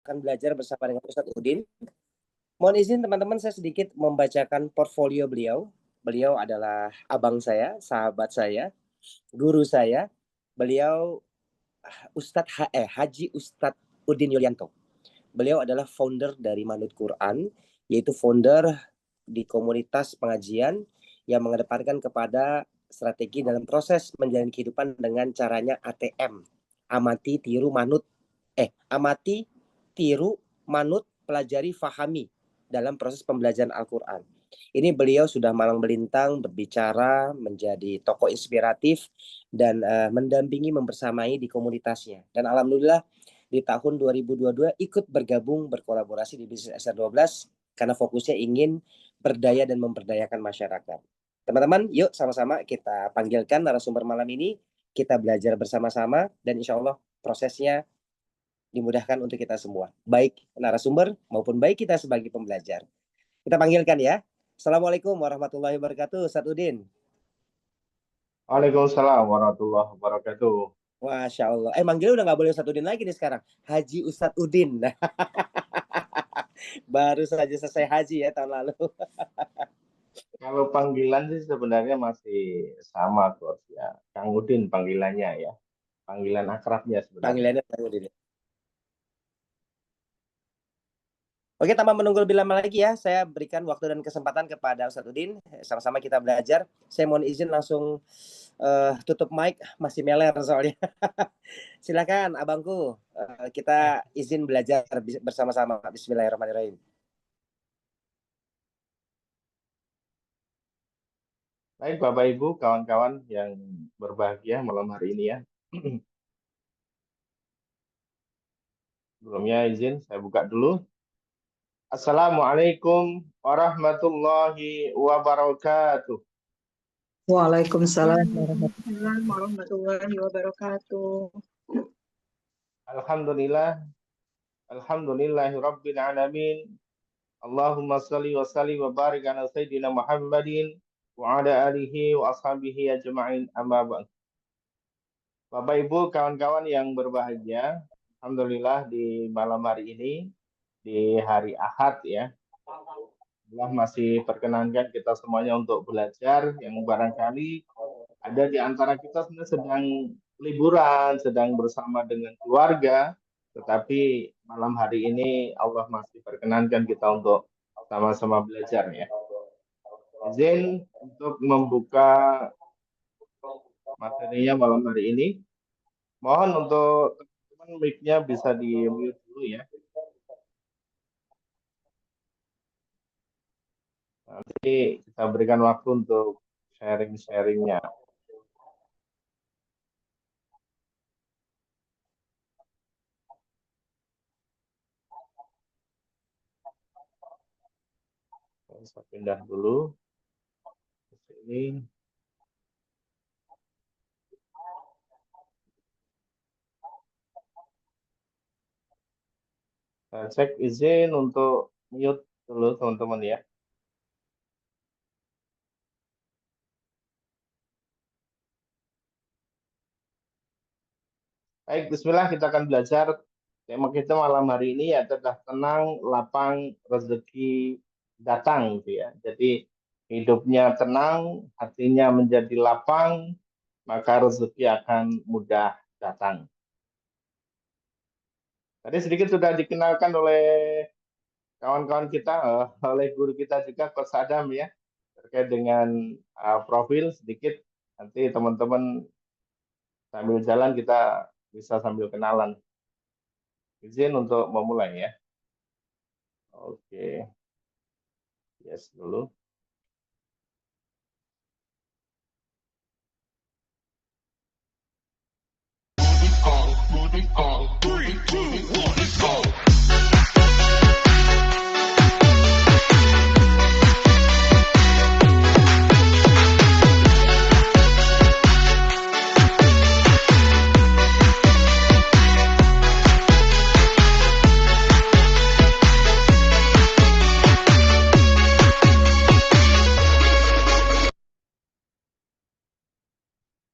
akan belajar bersama dengan Ustadz Udin. Mohon izin teman-teman, saya sedikit membacakan portfolio beliau. Beliau adalah abang saya, sahabat saya, guru saya. Beliau Haji Ustadz Udin Yulianto. Beliau adalah founder dari Manut Quran, yaitu founder di komunitas pengajian yang mengedepankan kepada strategi dalam proses menjalani kehidupan dengan caranya ATM. Amati, tiru, manut. Amati, tiru, manut, pelajari, fahami dalam proses pembelajaran Al-Quran. Ini beliau sudah malang melintang, berbicara, menjadi tokoh inspiratif, dan mendampingi, membersamai di komunitasnya. Dan alhamdulillah di tahun 2022 ikut bergabung, berkolaborasi di bisnis SR12 karena fokusnya ingin berdaya dan memberdayakan masyarakat. Teman-teman, yuk sama-sama kita panggilkan narasumber malam ini. Kita belajar bersama-sama dan insya Allah prosesnya dimudahkan untuk kita semua. Baik narasumber maupun baik kita sebagai pembelajar. Kita panggilkan ya. Assalamualaikum warahmatullahi wabarakatuh, Ustadz Udin. Waalaikumsalam warahmatullahi wabarakatuh. Masya Allah. Manggilnya udah nggak boleh Ustadz Udin lagi nih sekarang. Haji Ustadz Udin. Baru saja selesai haji ya tahun lalu. Kalau panggilan sih sebenarnya masih sama Bos ya. Kang Udin panggilannya ya. Panggilan akrabnya sebenarnya. Panggilannya Ustadz Udin. Oke, tanpa menunggu lebih lama lagi ya, saya berikan waktu dan kesempatan kepada Ustadz Udin. Sama-sama kita belajar. Saya mohon izin langsung tutup mic, masih meler soalnya. Silakan abangku, kita izin belajar bersama-sama. Bismillahirrahmanirrahim. Baik Bapak Ibu, kawan-kawan yang berbahagia malam hari ini ya. Sebelumnya izin saya buka dulu. Assalamualaikum warahmatullahi wabarakatuh. Waalaikumsalam warahmatullahi wabarakatuh. Alhamdulillahi rabbil alamin. Allahumma salli wa sallim wa barik ala sayyidina Muhammadin wa ala alihi wa ashabihi ajma'in, amma ba'd. Bapak Ibu, kawan-kawan yang berbahagia, alhamdulillah di malam hari ini, di hari Ahad ya, Allah masih perkenankan kita semuanya untuk belajar, yang barangkali ada di antara kita sebenarnya sedang liburan, sedang bersama dengan keluarga, tetapi malam hari ini Allah masih perkenankan kita untuk sama-sama belajar ya. Izin untuk membuka materinya malam hari ini. Mohon untuk teman-teman mic-nya bisa di-mute dulu ya. Nanti kita berikan waktu untuk sharing-sharingnya. Saya pindah dulu ke sini. Saya cek izin untuk mute dulu teman-teman ya. Baik, bismillah kita akan belajar. Tema kita malam hari ini adalah tenang, lapang, rezeki datang gitu ya. Jadi hidupnya tenang, hatinya menjadi lapang, maka rezeki akan mudah datang. Tadi sedikit sudah dikenalkan oleh kawan-kawan kita, oleh guru kita juga, Coach Adam ya, terkait dengan profil sedikit. Nanti teman-teman sambil jalan kita bisa sambil kenalan. Izin untuk memulai ya. Oke. Yes dulu.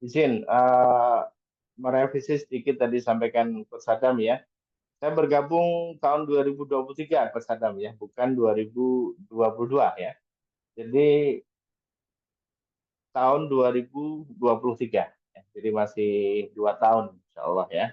Izin merevisi sedikit tadi sampaikan Coach Adam ya. Saya bergabung tahun 2023 Coach Adam ya, bukan 2022 ya. Jadi tahun 2023. Ya. Jadi masih 2 tahun insya Allah ya.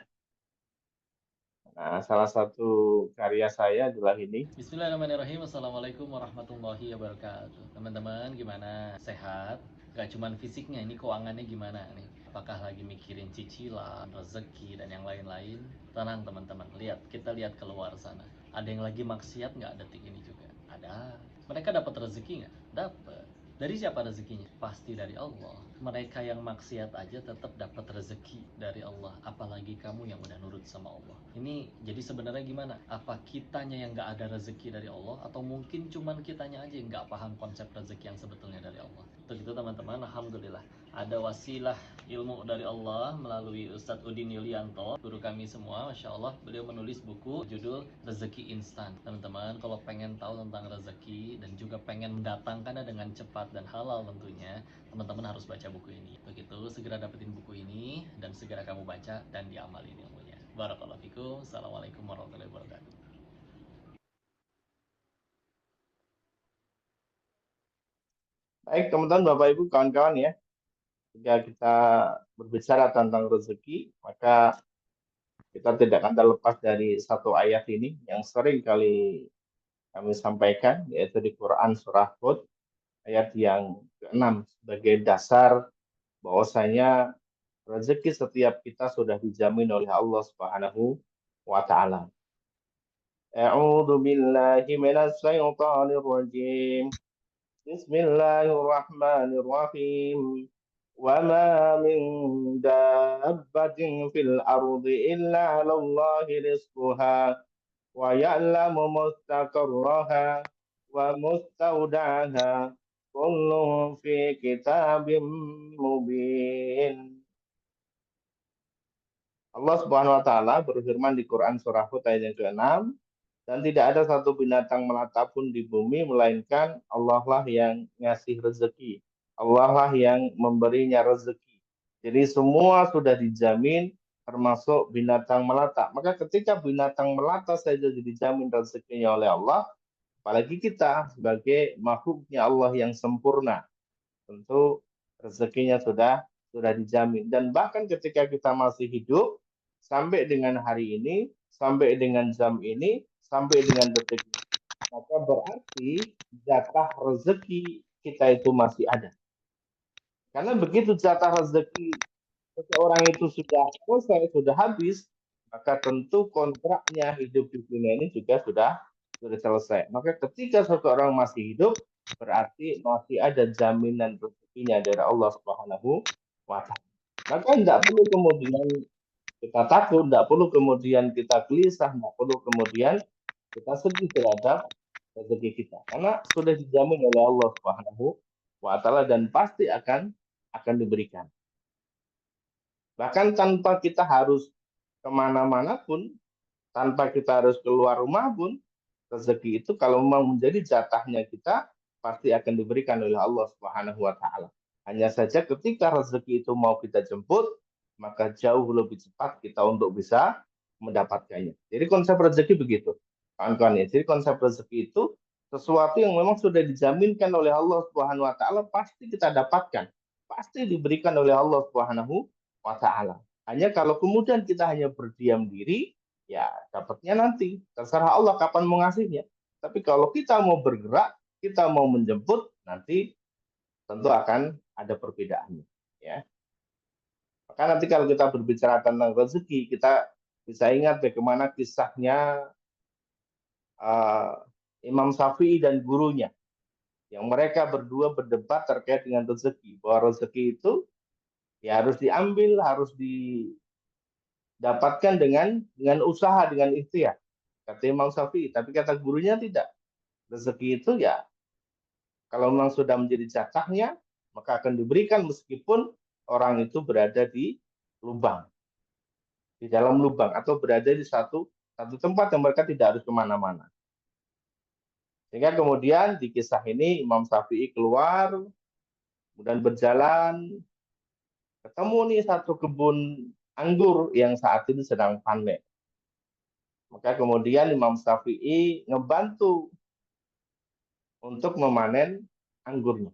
Nah, salah satu karya saya adalah ini. Bismillahirrahmanirrahim. Assalamualaikum warahmatullahi wabarakatuh. Teman-teman gimana? Sehat? Gak cuman fisiknya, ini keuangannya gimana nih? Apakah lagi mikirin cicilan, rezeki, dan yang lain-lain? Tenang teman-teman, kita lihat keluar sana. Ada yang lagi maksiat nggak detik ini juga? Ada. Mereka dapat rezeki nggak? Dapat. Dari siapa rezekinya? Pasti dari Allah. Mereka yang maksiat aja tetap dapat rezeki dari Allah. Apalagi kamu yang udah nurut sama Allah. Ini jadi sebenarnya gimana? Apa kitanya yang nggak ada rezeki dari Allah? Atau mungkin cuman kitanya aja yang nggak paham konsep rezeki yang sebetulnya dari Allah? Untuk itu teman-teman, Alhamdulillah. Ada wasilah ilmu dari Allah melalui Ustadz Udin Yulianto, guru kami semua, Masya Allah. Beliau menulis buku judul Rezeki Instan. Teman-teman, kalau pengen tahu tentang rezeki dan juga pengen mendatangkannya dengan cepat dan halal tentunya, teman-teman harus baca buku ini. Begitu, segera dapetin buku ini dan segera kamu baca dan diamalin ilmunya. Barakallahu fikum. Assalamualaikum warahmatullahi wabarakatuh. Baik teman-teman, Bapak Ibu, kawan-kawan ya. Jika kita berbicara tentang rezeki, maka kita tidak akan terlepas dari satu ayat ini yang sering kali kami sampaikan, yaitu di Quran Surah Hud, ayat yang ke-6, sebagai dasar bahwasanya rezeki setiap kita sudah dijamin oleh Allah Subhanahu wa Ta'ala. A'udzu billahi minas syaitonir rajim. Bismillahirrahmanirrahim. وما من دابة في الأرض إلا على الله رزقها ويعلم مستقرها ومستودعها كل في كتاب مبين. Allah Subhanahu wa taala berfirman di Quran surah Hud ayat yang ke-6, dan tidak ada satu binatang melata pun di bumi melainkan Allah lah yang ngasih rezeki. Allah lah yang memberinya rezeki. Jadi semua sudah dijamin termasuk binatang melata. Maka ketika binatang melata saja dijamin rezekinya oleh Allah, apalagi kita sebagai makhluknya Allah yang sempurna, tentu rezekinya sudah dijamin. Dan bahkan ketika kita masih hidup, sampai dengan hari ini, sampai dengan jam ini, sampai dengan detik ini, maka berarti jatah rezeki kita itu masih ada. Karena begitu jatah rezeki seseorang itu sudah selesai, sudah habis, maka tentu kontraknya hidup di dunia ini juga sudah selesai. Maka ketika seseorang masih hidup, berarti masih ada jaminan rezekinya dari Allah Subhanahu wa Ta'ala. Maka tidak perlu kemudian kita takut, tidak perlu kemudian kita gelisah, tidak perlu kemudian kita sedih terhadap rezeki kita, karena sudah dijamin oleh Allah Subhanahu wa Ta'ala dan pasti akan diberikan. Bahkan tanpa kita harus kemana-mana pun, tanpa kita harus keluar rumah pun, rezeki itu kalau memang menjadi jatahnya kita, pasti akan diberikan oleh Allah Subhanahu wa Ta'ala. Hanya saja ketika rezeki itu mau kita jemput, maka jauh lebih cepat kita untuk bisa mendapatkannya. Jadi konsep rezeki begitu, kawan-kawan ya. Jadi konsep rezeki itu sesuatu yang memang sudah dijaminkan oleh Allah Subhanahu wa Ta'ala, pasti kita dapatkan, pasti diberikan oleh Allah Subhanahu wa Ta'ala. Hanya kalau kemudian kita hanya berdiam diri, ya dapatnya nanti. Terserah Allah kapan mau ngasihnya. Tapi kalau kita mau bergerak, kita mau menjemput, nanti tentu akan ada perbedaannya. Ya. Maka nanti kalau kita berbicara tentang rezeki, kita bisa ingat bagaimana kisahnya Imam Syafi'i dan gurunya. Yang mereka berdua berdebat terkait dengan rezeki. Bahwa rezeki itu ya harus diambil, harus didapatkan dengan usaha, dengan ikhtiar. Kata Imam Syafi'i, tapi kata gurunya tidak. Rezeki itu ya kalau memang sudah menjadi jatahnya, maka akan diberikan meskipun orang itu berada di lubang, di dalam lubang, atau berada di satu tempat yang mereka tidak harus kemana-mana. Sehingga kemudian di kisah ini Imam Syafi'i keluar, kemudian berjalan, ketemu nih satu kebun anggur yang saat ini sedang panen. Maka kemudian Imam Syafi'i ngebantu untuk memanen anggurnya.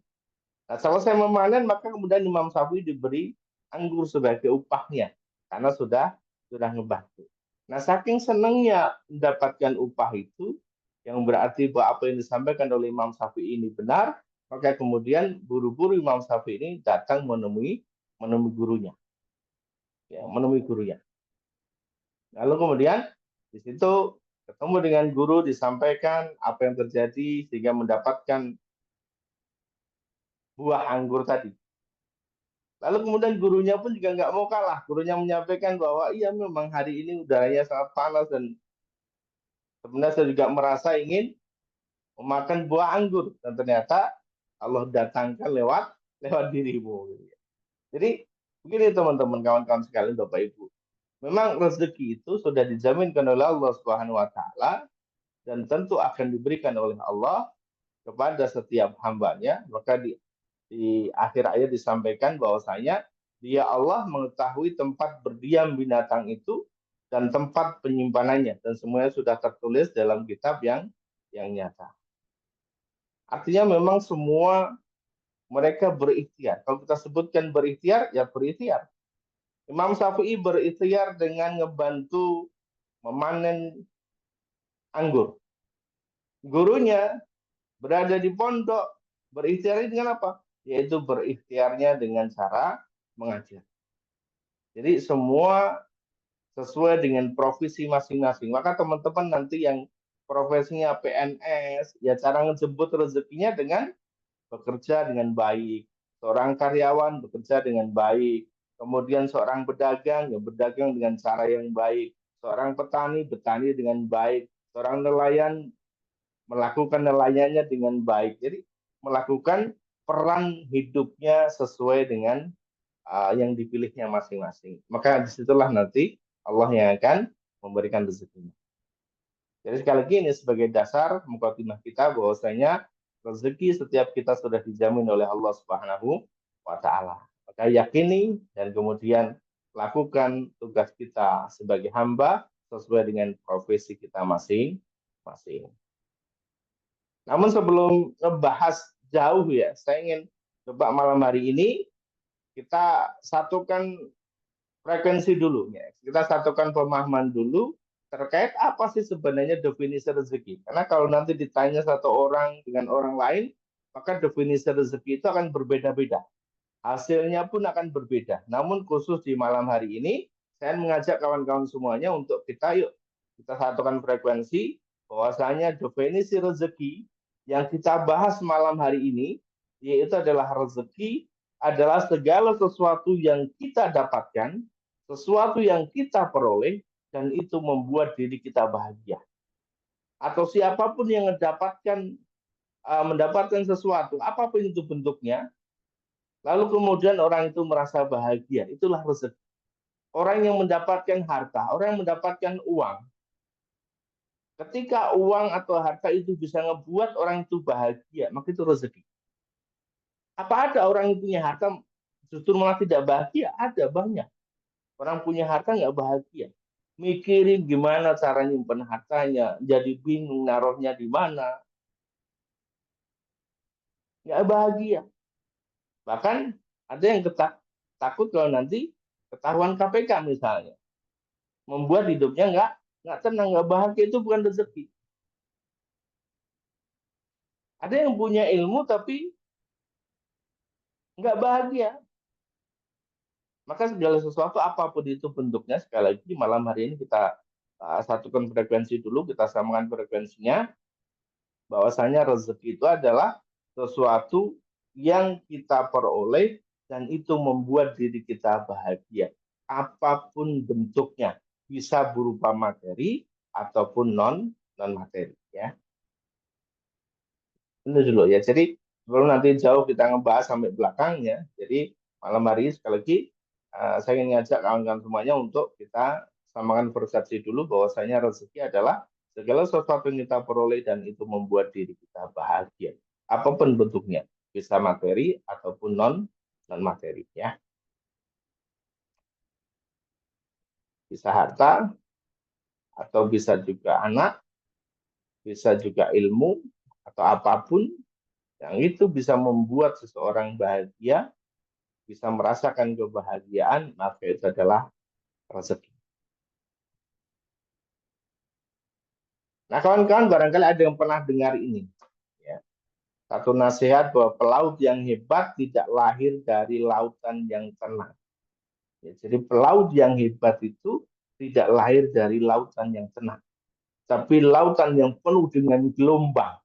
Nah, selesai memanen, maka kemudian Imam Syafi'i diberi anggur sebagai upahnya karena sudah ngebantu. Nah, saking senangnya mendapatkan upah itu, yang berarti bahwa apa yang disampaikan oleh Imam Syafi'i ini benar, maka kemudian buru-buru Imam Syafi'i ini datang menemui gurunya, ya, menemui gurunya. Lalu kemudian di situ ketemu dengan guru, disampaikan apa yang terjadi sehingga mendapatkan buah anggur tadi. Lalu kemudian gurunya pun juga nggak mau kalah. Gurunya menyampaikan bahwa iya memang hari ini udaranya sangat panas dan sebenarnya saya juga merasa ingin memakan buah anggur. Dan ternyata Allah datangkan lewat dirimu. Jadi begini teman-teman, kawan-kawan sekalian, Bapak Ibu. Memang rezeki itu sudah dijaminkan oleh Allah Subhanahu wa taala dan tentu akan diberikan oleh Allah kepada setiap hambanya. Maka di akhir ayat disampaikan bahwasanya dia Allah mengetahui tempat berdiam binatang itu dan tempat penyimpanannya, dan semuanya sudah tertulis dalam kitab yang nyata. Artinya memang semua mereka berikhtiar. Kalau kita sebutkan berikhtiar, ya berikhtiar. Imam Syafi'i berikhtiar dengan ngebantu memanen anggur. Gurunya berada di pondok, berikhtiar dengan apa? Yaitu berikhtiarnya dengan cara mengajar. Jadi semua sesuai dengan profesi masing-masing. Maka teman-teman nanti yang profesinya PNS, ya cara ngejemput rezekinya dengan bekerja dengan baik. Seorang karyawan bekerja dengan baik. Kemudian seorang pedagang, ya berdagang dengan cara yang baik. Seorang petani, bertani dengan baik. Seorang nelayan melakukan nelayannya dengan baik. Jadi melakukan peran hidupnya sesuai dengan yang dipilihnya masing-masing. Maka disitulah nanti Allah yang akan memberikan rezekinya. Jadi sekali lagi ini sebagai dasar mukadimah kita bahwasanya rezeki setiap kita sudah dijamin oleh Allah Subhanahu wa taala. Maka yakini dan kemudian lakukan tugas kita sebagai hamba sesuai dengan profesi kita masing-masing. Namun sebelum ngebahas jauh ya, saya ingin coba malam hari ini kita satukan frekuensi dulu ya. Kita satukan pemahaman dulu terkait apa sih sebenarnya definisi rezeki. Karena kalau nanti ditanya satu orang dengan orang lain, maka definisi rezeki itu akan berbeda-beda. Hasilnya pun akan berbeda. Namun khusus di malam hari ini, saya mengajak kawan-kawan semuanya untuk kita satukan frekuensi bahwasanya definisi rezeki yang kita bahas malam hari ini yaitu adalah rezeki adalah segala sesuatu yang kita dapatkan, sesuatu yang kita peroleh, dan itu membuat diri kita bahagia. Atau siapapun yang mendapatkan sesuatu, apapun itu bentuknya, lalu kemudian orang itu merasa bahagia, itulah rezeki. Orang yang mendapatkan harta, orang yang mendapatkan uang, ketika uang atau harta itu bisa ngebuat orang itu bahagia, maka itu rezeki. Apa ada orang yang punya harta justru malah tidak bahagia? Ada, banyak. Orang punya harta nggak bahagia. Mikirin gimana cara nyimpen hartanya, jadi bingung naruhnya di mana. Nggak bahagia. Bahkan ada yang takut kalau nanti ketahuan KPK misalnya. Membuat hidupnya nggak tenang, nggak bahagia, itu bukan rezeki. Ada yang punya ilmu tapi nggak bahagia. Maka segala sesuatu apapun itu bentuknya, sekali lagi malam hari ini kita satukan frekuensi dulu, kita samakan frekuensinya, bahwasanya rezeki itu adalah sesuatu yang kita peroleh dan itu membuat diri kita bahagia. Apapun bentuknya, bisa berupa materi ataupun non materi ya. Ini dulu ya. Jadi sebelum nanti jauh kita ngebahas sampai belakangnya, jadi malam hari sekali lagi saya ingin ngajak kawan-kawan semuanya untuk kita samakan persepsi dulu bahwasanya rezeki adalah segala sesuatu yang kita peroleh dan itu membuat diri kita bahagia. Apapun bentuknya, bisa materi ataupun non materi ya. Bisa harta atau bisa juga anak, bisa juga ilmu, atau apapun yang itu bisa membuat seseorang bahagia, bisa merasakan kebahagiaan, maka itu adalah rezeki. Nah, kawan-kawan barangkali ada yang pernah dengar ini. Ya. Satu nasihat bahwa pelaut yang hebat tidak lahir dari lautan yang tenang. Ya, jadi pelaut yang hebat itu tidak lahir dari lautan yang tenang, tapi lautan yang penuh dengan gelombang.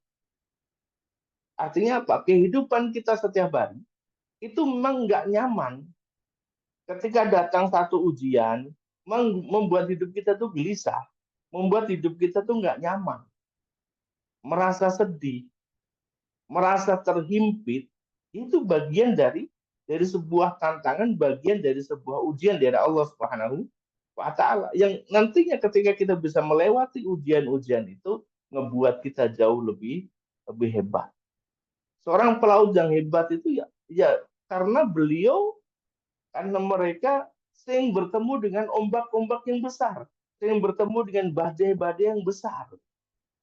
Artinya apa? Kehidupan kita setiap hari itu memang nggak nyaman. Ketika datang satu ujian, membuat hidup kita tuh gelisah, membuat hidup kita tuh nggak nyaman, merasa sedih, merasa terhimpit. Itu bagian dari sebuah tantangan, bagian dari sebuah ujian dari Allah Subhanahu wa Ta'ala. Yang nantinya ketika kita bisa melewati ujian-ujian itu, ngebuat kita jauh lebih hebat. Seorang pelaut yang hebat itu ya karena karena mereka sering bertemu dengan ombak-ombak yang besar, sering bertemu dengan badai-badai yang besar.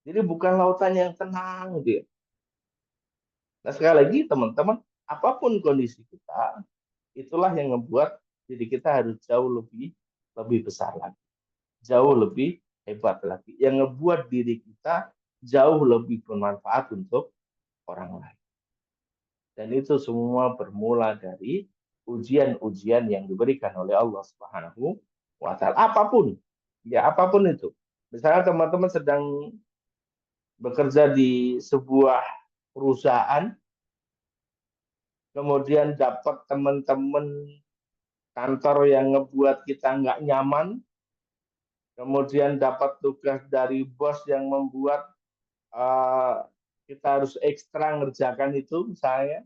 Jadi bukan lautan yang tenang gitu. Nah, sekali lagi teman-teman, apapun kondisi kita, itulah yang membuat diri kita harus jauh lebih besar lagi, jauh lebih hebat lagi, yang ngebuat diri kita jauh lebih bermanfaat untuk orang lain. Dan itu semua bermula dari ujian-ujian yang diberikan oleh Allah Subhanahu wa Ta'ala. Apapun, ya apapun itu. Misalnya teman-teman sedang bekerja di sebuah perusahaan, kemudian dapat teman-teman kantor yang ngebuat kita nggak nyaman, kemudian dapat tugas dari bos yang membuat kita harus ekstra ngerjakan itu, misalnya.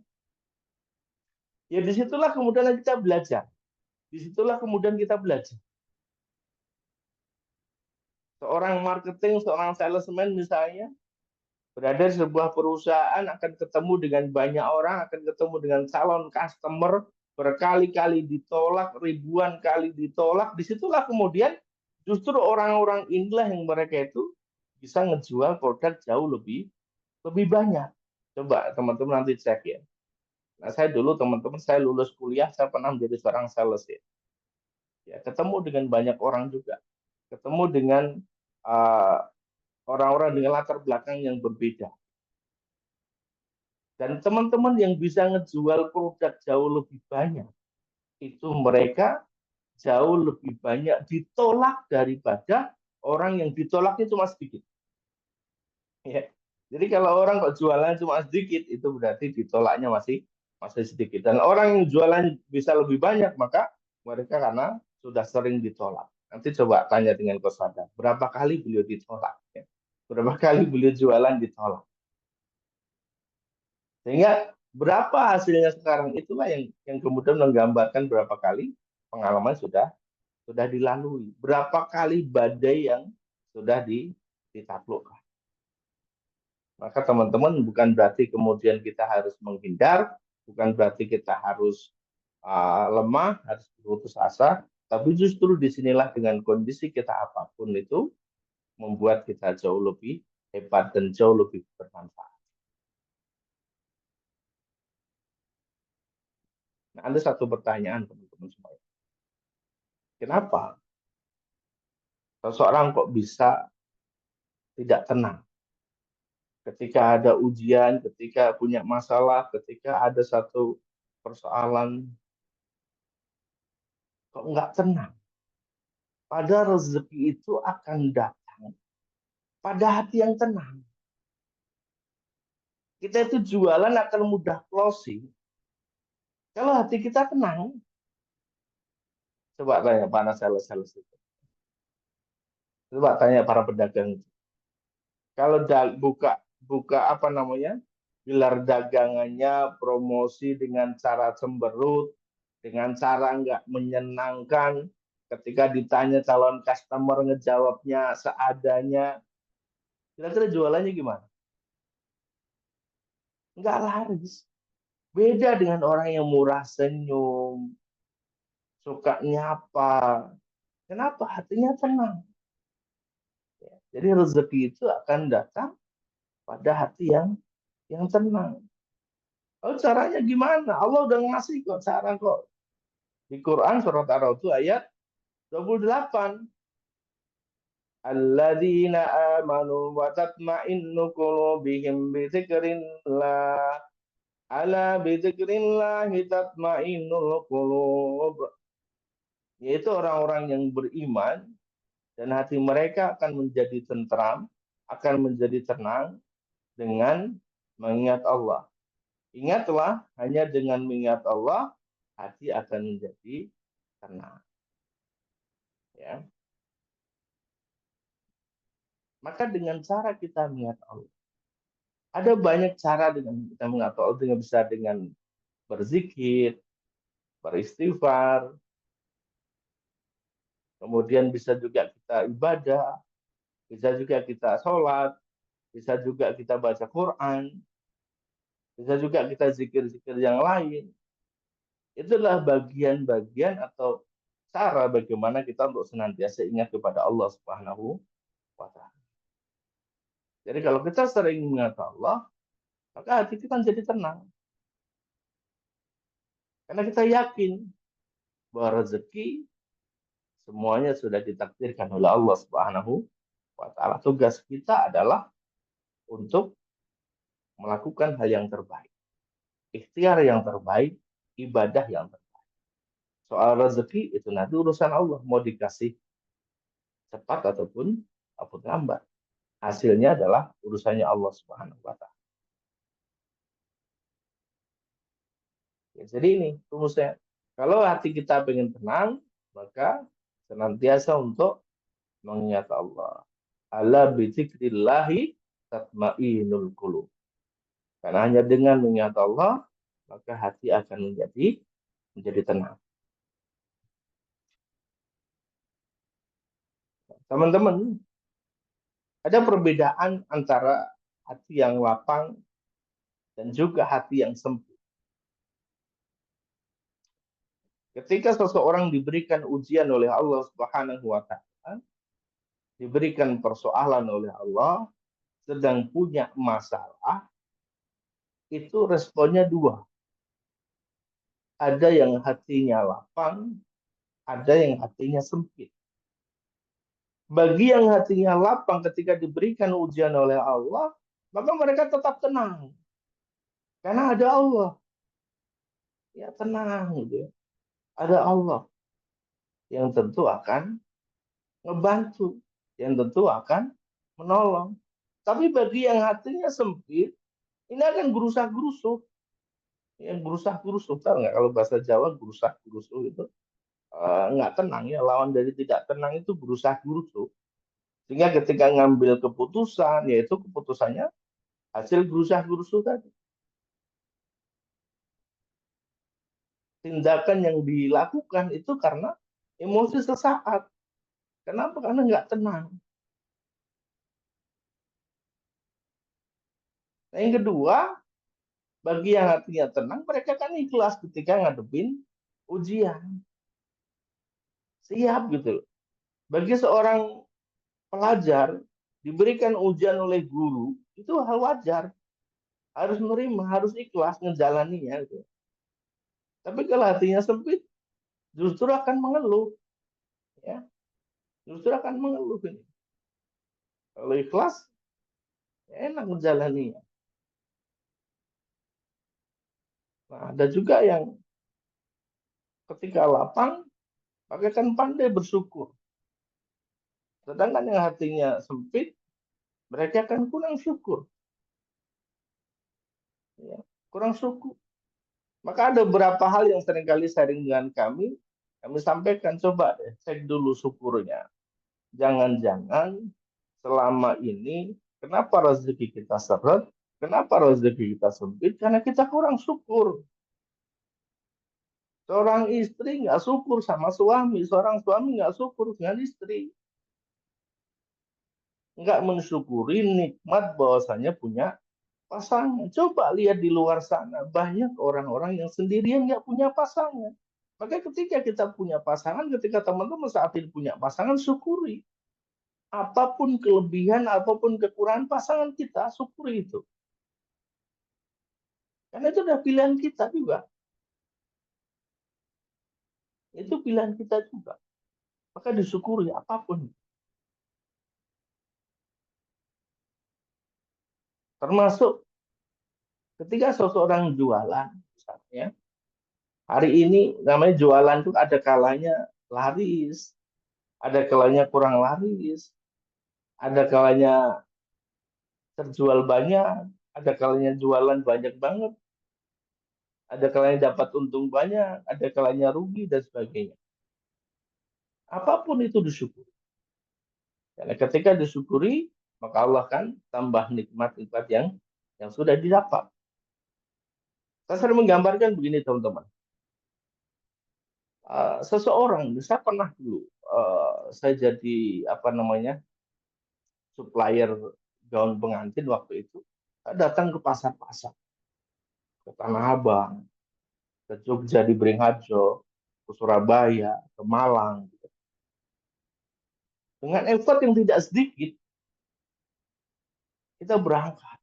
Ya disitulah kemudian kita belajar. Disitulah kemudian kita belajar. Seorang marketing, seorang salesman misalnya, berada di sebuah perusahaan, akan ketemu dengan banyak orang, akan ketemu dengan calon customer, berkali-kali ditolak, ribuan kali ditolak. Disitulah kemudian justru orang-orang inilah yang mereka itu bisa ngejual produk jauh lebih banyak. Coba teman-teman nanti cek ya. Nah, saya dulu teman-teman, saya lulus kuliah, saya pernah menjadi seorang sales ya. Ya, ketemu dengan banyak orang juga. Ketemu dengan orang-orang dengan latar belakang yang berbeda. Dan teman-teman yang bisa ngejual produk jauh lebih banyak, itu mereka jauh lebih banyak ditolak daripada orang yang ditolaknya cuma sedikit. Ya. Jadi kalau orang kok jualan cuma sedikit, itu berarti ditolaknya masih sedikit. Dan orang yang jualan bisa lebih banyak, maka mereka karena sudah sering ditolak. Nanti coba tanya dengan Kosada, berapa kali beliau ditolak? Ya. Berapa kali beliau jualan ditolak? Sehingga berapa hasilnya sekarang, itulah yang kemudian menggambarkan berapa kali pengalaman sudah dilalui, berapa kali badai yang sudah ditaklukkan. Maka teman-teman, bukan berarti kemudian kita harus menghindar, bukan berarti kita harus lemah, harus putus asa, tapi justru disinilah dengan kondisi kita apapun itu membuat kita jauh lebih hebat dan jauh lebih bermanfaat. Nah, ada satu pertanyaan teman-teman semua. Kenapa seseorang kok bisa tidak tenang ketika ada ujian, ketika punya masalah, ketika ada satu persoalan, kok nggak tenang? Pada rezeki itu akan datang pada hati yang tenang. Kita itu jualan akan mudah closing kalau hati kita tenang. Coba tanya para sales-sales itu. Coba tanya para pedagang itu. Kalau buka apa namanya, gelar dagangannya, promosi dengan cara cemberut, dengan cara nggak menyenangkan, ketika ditanya calon customer ngejawabnya seadanya, kira-kira jualannya gimana? Nggak laris. Beda dengan orang yang murah senyum, suka nyapa. Kenapa? Hatinya tenang. Jadi rezeki itu akan datang pada hati yang tenang. Oh, caranya gimana? Allah udah ngasih kok cara kok. Di Quran surat Ar-Ra'd itu ayat 28. Alladzina amanu wa tatma'innu qulubihim bi dzikrillah. Ala bi dzikrillah tatma'innul qulub. Yaitu orang-orang yang beriman dan hati mereka akan menjadi tentram, akan menjadi tenang dengan mengingat Allah. Ingatlah, hanya dengan mengingat Allah, hati akan menjadi tenang. Ya. Maka dengan cara kita mengingat Allah, ada banyak cara dengan kita mengingat Allah, dengan bisa dengan berzikir, beristighfar, kemudian bisa juga kita ibadah, bisa juga kita sholat, bisa juga kita baca Quran, bisa juga kita zikir-zikir yang lain. Itulah bagian-bagian atau cara bagaimana kita untuk senantiasa ingat kepada Allah Subhanahu wa Ta'ala. Jadi kalau kita sering mengingat Allah, maka hati kita menjadi tenang. Karena kita yakin bahwa rezeki semuanya sudah ditakdirkan oleh Allah Subhanahu wa Ta'ala. Tugas kita adalah untuk melakukan hal yang terbaik, ikhtiar yang terbaik, ibadah yang terbaik. Soal rezeki itu nanti urusan Allah, mau dikasih cepat ataupun lambat. Hasilnya adalah urusannya Allah Subhanahu wa Ta'ala. Ya, jadi ini rumusnya. Kalau hati kita pengen tenang, maka senantiasa untuk mengingat Allah. Ala bidzikrillahi tatma'innul qulub. Karena hanya dengan mengingat Allah, maka hati akan menjadi tenang. Teman-teman, ada perbedaan antara hati yang lapang dan juga hati yang sempit. Ketika seseorang diberikan ujian oleh Allah Subhanahu wa Ta'ala, diberikan persoalan oleh Allah, sedang punya masalah, itu responnya dua. Ada yang hatinya lapang, ada yang hatinya sempit. Bagi yang hatinya lapang ketika diberikan ujian oleh Allah, maka mereka tetap tenang. Karena ada Allah. Ya tenang gitu. Ada Allah yang tentu akan ngebantu, yang tentu akan menolong. Tapi bagi yang hatinya sempit, ini akan gerusah-gerusuh. Yang gerusah-gerusuh, tahu nggak kalau bahasa Jawa gerusah-gerusuh itu nggak tenang ya. Lawan dari tidak tenang itu gerusah-gerusuh. Sehingga ketika ngambil keputusan, yaitu keputusannya hasil gerusah-gerusuh tadi. Tindakan yang dilakukan itu karena emosi sesaat. Kenapa? Karena nggak tenang. Nah, yang kedua, bagi yang hatinya tenang, mereka kan ikhlas ketika ngadepin ujian. Siap gitu. Bagi seorang pelajar, diberikan ujian oleh guru, itu hal wajar. Harus menerima, harus ikhlas ngejalaninya. Gitu. Tapi kalau hatinya sempit, justru akan mengeluh. Ya. Justru akan mengeluh. Ini. Kalau ikhlas, ya enak menjalaninya. Nah, ada juga yang ketika lapang, maka kan pandai bersyukur. Sedangkan yang hatinya sempit, mereka akan kurang syukur. Ya, kurang syukur. Maka ada beberapa hal yang seringkali sharing dengan kami sampaikan, coba deh, cek dulu syukurnya. Jangan-jangan selama ini, kenapa rezeki kita seret, kenapa rezeki kita sempit, karena kita kurang syukur. Seorang istri nggak syukur sama suami, seorang suami nggak syukur dengan istri. Nggak mensyukuri nikmat bahwasanya punya pasangan. Coba lihat di luar sana, banyak orang-orang yang sendirian nggak punya pasangan. Maka ketika kita punya pasangan, ketika teman-teman saat ini punya pasangan, syukuri. Apapun kelebihan, apapun kekurangan pasangan kita, syukuri itu. Karena itu udah pilihan kita juga. Itu pilihan kita juga. Maka disyukuri apapun. Termasuk ketika seseorang jualan, misalnya, hari ini namanya jualan itu ada kalanya laris, ada kalanya kurang laris, ada kalanya terjual banyak, ada kalanya jualan banyak banget, ada kalanya dapat untung banyak, ada kalanya rugi dan sebagainya. Apapun itu disyukuri. Karena ketika disyukuri, maka Allah akan tambah nikmat-nikmat yang sudah didapat. Saya sering menggambarkan begini teman-teman. Seseorang, saya pernah dulu, saya jadi supplier gaun pengantin waktu itu. Saya datang ke pasar-pasar, ke Tanah Abang, ke Jogja di Beringharjo, ke Surabaya, ke Malang. Dengan effort yang tidak sedikit, kita berangkat.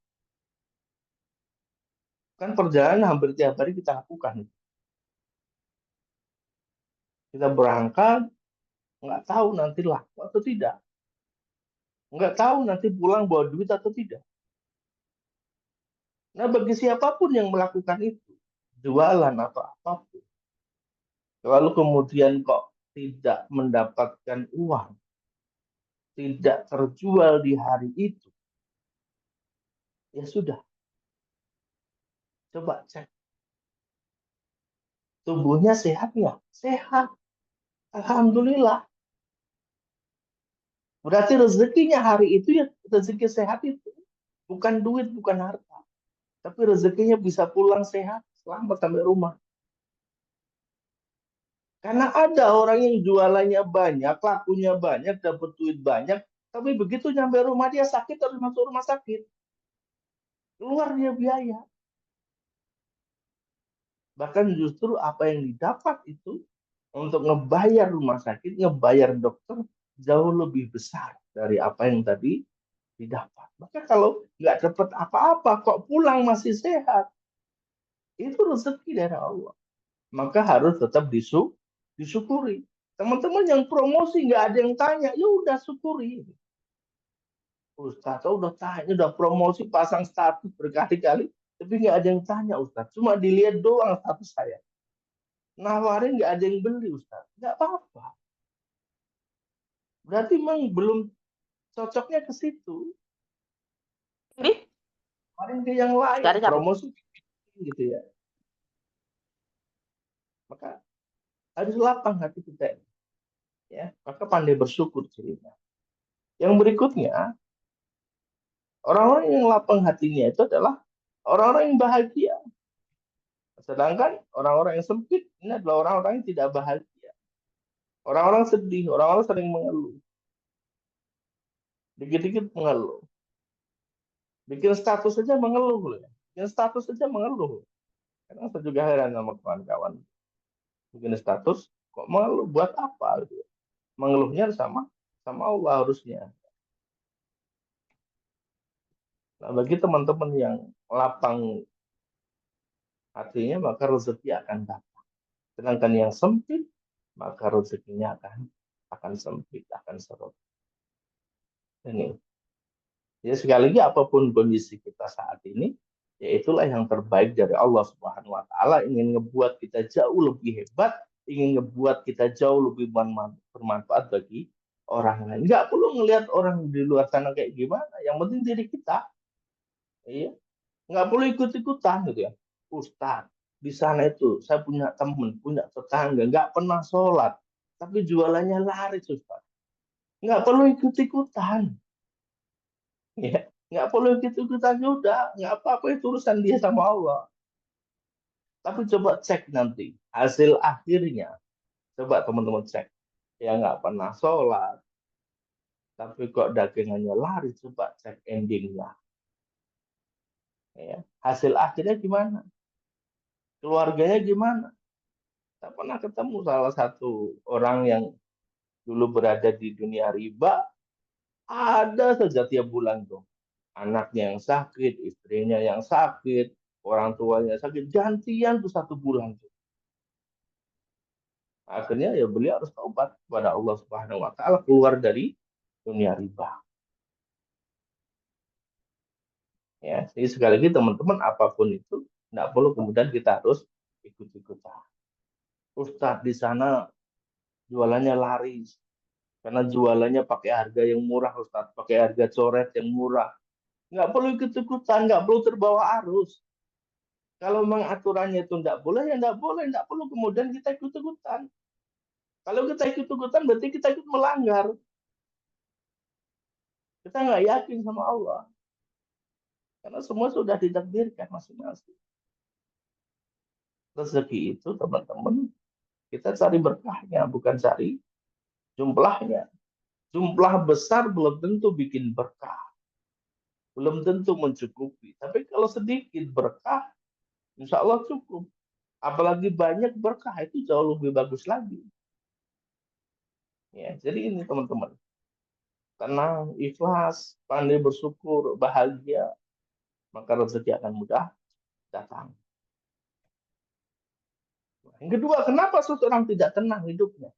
Kan perjalanan hampir tiap hari kita lakukan. Kita berangkat, nggak tahu nanti laku atau tidak. Nggak tahu nanti pulang bawa duit atau tidak. Nah, bagi siapapun yang melakukan itu, jualan atau apapun, lalu kemudian kok tidak mendapatkan uang, tidak terjual di hari itu, ya sudah, coba cek. Tubuhnya sehat nggak? Sehat. Alhamdulillah. Berarti rezekinya hari itu ya rezeki sehat itu. Bukan duit, bukan harta. Tapi rezekinya bisa pulang sehat, selamat sampai rumah. Karena ada orang yang jualannya banyak, lakunya banyak, dapat duit banyak, tapi begitu nyampe rumah dia sakit harus masuk rumah sakit. Keluar dia biaya. Bahkan justru apa yang didapat itu untuk ngebayar rumah sakit, ngebayar dokter jauh lebih besar dari apa yang tadi didapat. Maka kalau nggak dapat apa-apa, kok pulang masih sehat, itu rezeki dari Allah. Maka harus tetap disyukuri. Teman-teman yang promosi nggak ada yang tanya, ya udah syukuri. Ustaz, udah tanya, udah promosi pasang status berkali-kali, tapi nggak ada yang tanya Ustaz. Cuma dilihat doang status saya. Nawarin nggak ada yang beli Ustaz. Nggak apa-apa. Berarti memang belum cocoknya ke situ. Ini Kemarin ke yang lain, sekarang siapa? promosi gitu ya. Maka harus lapang hati kita. Ya, maka pandai bersyukur cerita. Yang berikutnya, orang-orang yang lapang hatinya itu adalah orang-orang yang bahagia. Sedangkan orang-orang yang sempit ini adalah orang-orang yang tidak bahagia. Orang-orang sedih, orang-orang sering mengeluh. Dikit-dikit mengeluh. Bikin status saja mengeluh. Bikin status saja mengeluh. Kadang saya juga heran sama kawan-kawan. Bikin status, kok mengeluh? Buat apa? Gitu. Mengeluhnya sama Allah harusnya. Nah, bagi teman-teman yang lapang hatinya, maka rezeki akan datang. Sedangkan yang sempit, maka rezekinya akan sempit, akan seret. Ini. Ya sekali lagi apapun kondisi kita saat ini, ya itulah yang terbaik dari Allah Subhanahu wa taala, ingin ngebuat kita jauh lebih hebat, ingin ngebuat kita jauh lebih bermanfaat bagi orang lain. Nggak perlu ngelihat orang di luar sana kayak gimana, yang penting diri kita. Iya. Nggak perlu ikut-ikutan gitu ya. Ustaz, di sana itu saya punya teman, punya tetangga, nggak pernah sholat, tapi jualannya laris Ustaz. Nggak perlu ikut-ikutan. Ya, nggak perlu ikut-ikutan juga, nggak apa-apa itu urusan dia sama Allah. Tapi coba cek nanti hasil akhirnya. Coba teman-teman cek. Ya nggak pernah sholat, tapi kok dagangannya laris. Coba cek endingnya. Ya. Hasil akhirnya gimana? Keluarganya gimana? Saya pernah ketemu salah satu orang yang dulu berada di dunia riba, Ada saja tiap bulan tuh. Anaknya yang sakit, istrinya yang sakit, orang tuanya sakit, gantian tuh 1 bulan tuh. Akhirnya ya beliau harus taubat kepada Allah Subhanahu wa taala, keluar dari dunia riba. Ya, jadi sekali lagi teman-teman, apapun itu tidak perlu kemudian kita harus ikut-ikutan. Ustadz di sana jualannya laris karena jualannya pakai harga yang murah, Ustadz, pakai harga coret yang murah. Nggak perlu ikut-ikutan, nggak perlu terbawa arus. Kalau memang aturannya itu nggak boleh, ya nggak boleh, nggak perlu kemudian kita ikut-ikutan. Kalau kita ikut-ikutan berarti kita ikut melanggar. Kita nggak yakin sama Allah. Karena semua sudah ditakdirkan masing-masing. Rezeki itu teman-teman, kita cari berkahnya, bukan cari jumlahnya. Jumlah besar belum tentu bikin berkah. Belum tentu mencukupi. Tapi kalau sedikit berkah, insya Allah cukup. Apalagi banyak berkah, itu jauh lebih bagus lagi. Ya, jadi ini teman-teman. Tenang, ikhlas, pandai bersyukur, bahagia, maka rezeki akan mudah datang. Yang kedua, kenapa seseorang tidak tenang hidupnya?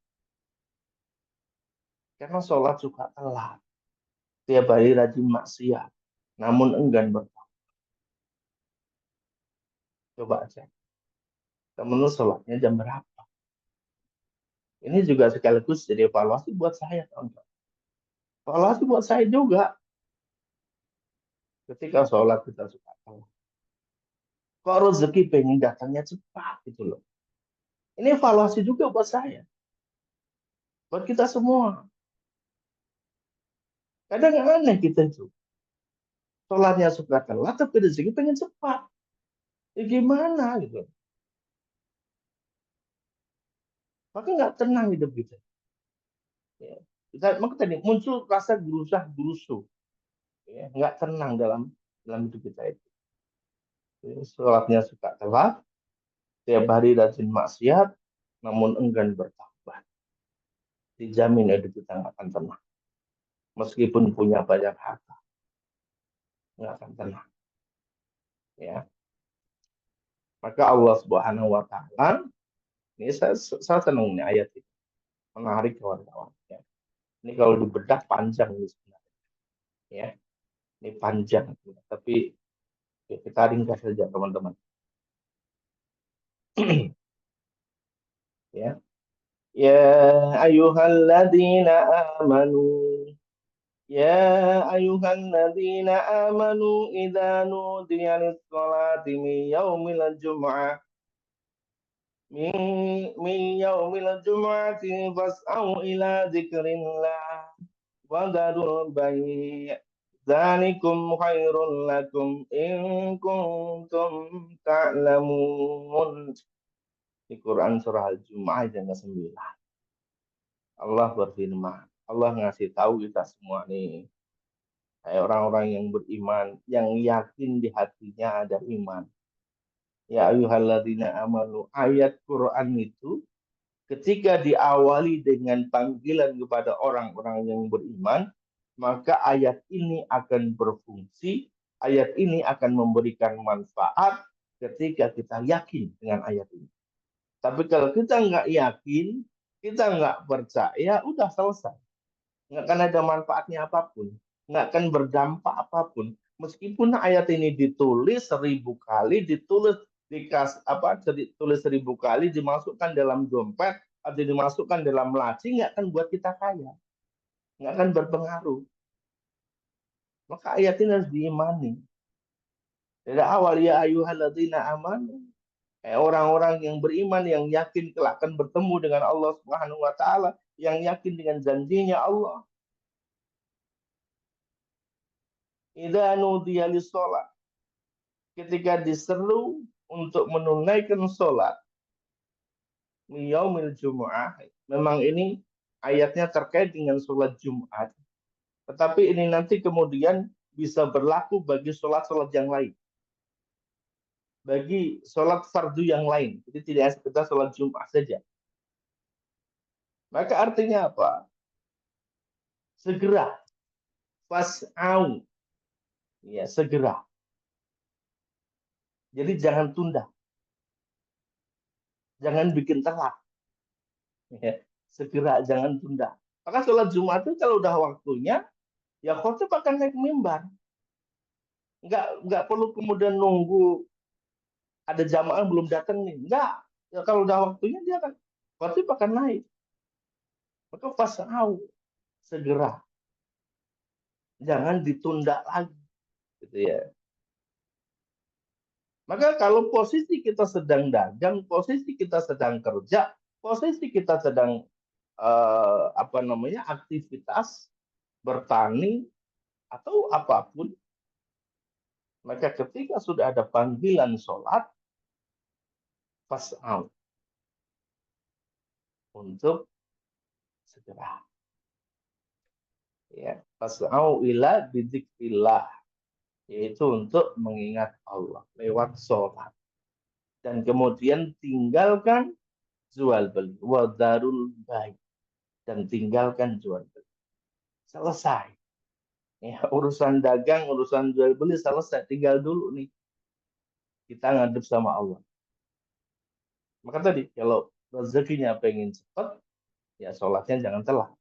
Karena sholat suka telat. Tiap hari rajin maksiat, namun enggan bertaubat. Coba cek. Temen sholatnya jam berapa? Ini juga sekaligus jadi evaluasi buat saya, teman-teman. Evaluasi buat saya juga. Ketika sholat kita suka telat. Kok rezeki pengen datangnya cepat gitu loh. Ini evaluasi juga buat saya. Buat kita semua. Kadang aneh kita itu. Sholatnya suka telat, tapi rezeki pengen cepat. Ya gimana gitu. Maka nggak tenang hidup kita. Ya. Maka tadi muncul rasa gerusah-gerusu. Ya. Nggak tenang dalam hidup kita itu. Ya. Sholatnya suka telat, tiap hari rajin maksiat, namun enggan bertaubat. Dijamin hidup kita nggak akan tenang. Meskipun punya banyak harta, nggak akan tenang. Ya. Maka Allah Subhanahu wa taala, ini saya senang nih ayat ini. Menarik kawan-kawan. Ya. Ini kalau dibedah panjang ini sebenarnya. Ya. Ini panjang, tapi ya, kita ringkas saja teman-teman. Ya. Ya ayyuhalladzina amanu. Ya ayyuhalladzina amanu idza nudiya lis-salati min yaumil jum'ah min yaumil jum'ati fas'au ila dzikrillah wa darul bai' dzalikum khairul lakum in kuntum ta'lamun. Di Quran surah Al-Jumu'ah ayat yang ke-9. Allah berfirman, Allah ngasih tahu kita semua nih, kayak orang-orang yang beriman, yang yakin di hatinya ada iman. Ya ayyuhalladzina amanu, ayat Quran itu ketika diawali dengan panggilan kepada orang-orang yang beriman, maka ayat ini akan berfungsi, ayat ini akan memberikan manfaat ketika kita yakin dengan ayat ini. Tapi kalau kita nggak yakin, kita nggak percaya, udah selesai. Nggak akan ada manfaatnya apapun. Nggak akan berdampak apapun. Meskipun ayat ini ditulis 1000 kali, ditulis ditulis 1000 kali, dimasukkan dalam dompet, atau dimasukkan dalam laci, nggak akan buat kita kaya. Nggak akan berpengaruh. Maka ayat ini harus diimani. Dari awal, ya ayyuhalladzina amanu. Orang-orang yang beriman, yang yakin kelak akan bertemu dengan Allah Subhanahu wa taala, yang yakin dengan janjinya Allah. Idza nudiya lis-shalah. Ketika diseru untuk menunaikan sholat yaumil jumu'ah. Memang ini ayatnya terkait dengan sholat Jumat. Tetapi ini nanti kemudian bisa berlaku bagi sholat-sholat yang lain. Bagi sholat fardu yang lain. Jadi tidak sekedar sholat Jumat saja. Maka artinya apa? Segera. fas'au. Ya, segera. Jadi jangan tunda. Jangan bikin telat. Ya, segera, jangan tunda. Maka sholat Jumat itu kalau udah waktunya, ya khotib akan naik mimbar. Nggak perlu kemudian nunggu ada jamaah belum datang nih. Nggak. Ya, kalau udah waktunya dia akan khotib akan naik. Maka fas'au, segera. Jangan ditunda lagi. Gitu ya. Maka kalau posisi kita sedang dagang, posisi kita sedang kerja, posisi kita sedang aktivitas bertani atau apapun, maka ketika sudah ada panggilan sholat, fas'au, untuk segera. Ya, fas'au ila bidzikrillah, yaitu untuk mengingat Allah lewat sholat. Dan kemudian tinggalkan jual beli, wadarul bai, dan tinggalkan jual beli. Selesai. Ya, urusan dagang, urusan jual beli selesai. Tinggal dulu nih. Kita ngadep sama Allah. Maka tadi, kalau rezekinya pengen cepat, ya sholatnya jangan telat.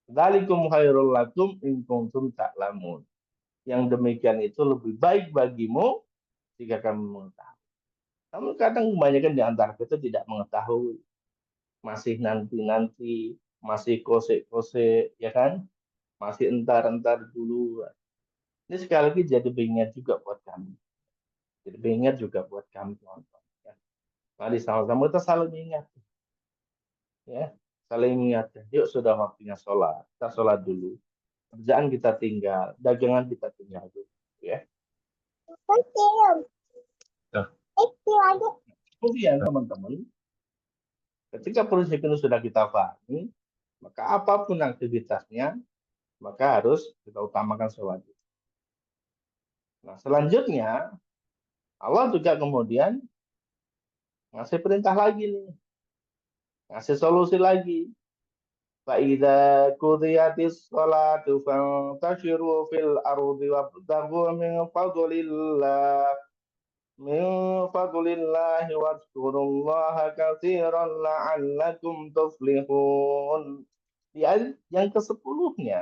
Dzalikum khairul lakum in kuntum ta'lamun. Yang demikian itu lebih baik bagimu jika kamu mengetahui. Namun kadang kebanyakan di antara kita tidak mengetahui. Masih nanti-nanti, masih kose-kose, ya kan? Masih entar-entar dulu. Ini sekali lagi jadi pengingat juga buat kami. Jadi pengingat juga buat kami, teman-teman. Ya. Mari sama-sama kita saling ingat. Ya, saling ingatkan. Yuk sudah waktunya sholat. Kita sholat dulu. Kerjaan kita tinggal. Dagangan kita tinggal dulu. Ya. Nah, kemudian teman-teman, ketika prinsip ini sudah kita pahami, maka apapun aktivitasnya, maka harus kita utamakan sholat. Nah, selanjutnya, Allah juga kemudian ngasih perintah lagi nih. Ngasih solusi lagi. فَإِذَا قُضِيَتِ الصَّلَاةُ فَانْتَشِرُوا فِي الْأَرْضِ وَابْتَغُوا مِنْ فَضْلِ اللَّهِ وَاذْكُرُوا اللَّهَ كَثِيرًا لَعَلَّكُمْ تُفْلِحُونَ. Di ayat yang ke-10-nya,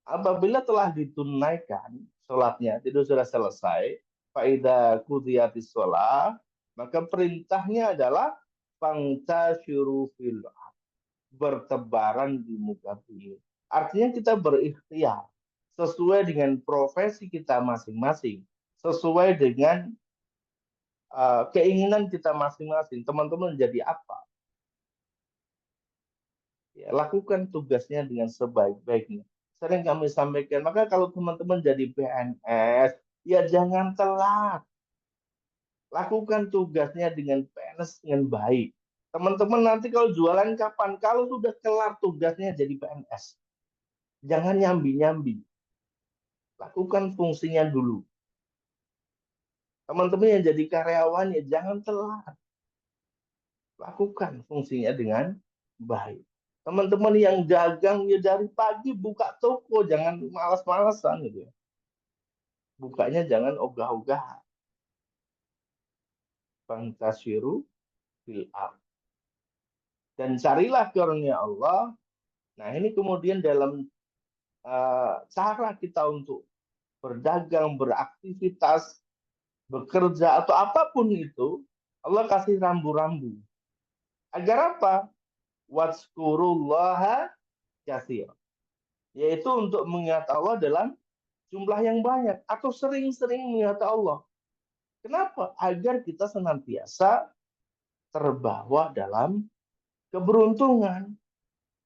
apabila telah ditunaikan sholatnya, itu sudah selesai, فَإِذَا قُضِيَتِ الصَّلَاةُ, maka perintahnya adalah فَانْتَشِرُوا فِي الْأَرْضِ, bertebaran di muka bumi. Artinya kita berikhtiar sesuai dengan profesi kita masing-masing, sesuai dengan keinginan kita masing-masing. Teman-teman jadi apa? Ya, lakukan tugasnya dengan sebaik-baiknya. Sering kami sampaikan, maka kalau teman-teman jadi PNS, ya jangan telat. Lakukan tugasnya dengan PNS dengan baik. Teman-teman nanti kalau jualan kapan? Kalau sudah kelar tugasnya jadi PNS. Jangan nyambi-nyambi. Lakukan fungsinya dulu. Teman-teman yang jadi karyawan ya jangan telat. Lakukan fungsinya dengan baik. Teman-teman yang dagang ya dari pagi buka toko, jangan malas-malasan gitu ya. Bukanya jangan ogah-ogahan. Fantasiru fil ardh. Dan carilah karunia Allah. Nah, ini kemudian dalam cara kita untuk berdagang, beraktivitas, bekerja, atau apapun itu, Allah kasih rambu-rambu. Agar apa? Wazkurullaha katsira. Yaitu untuk mengingat Allah dalam jumlah yang banyak. Atau sering-sering mengingat Allah. Kenapa? Agar kita senantiasa terbawa dalam keberuntungan.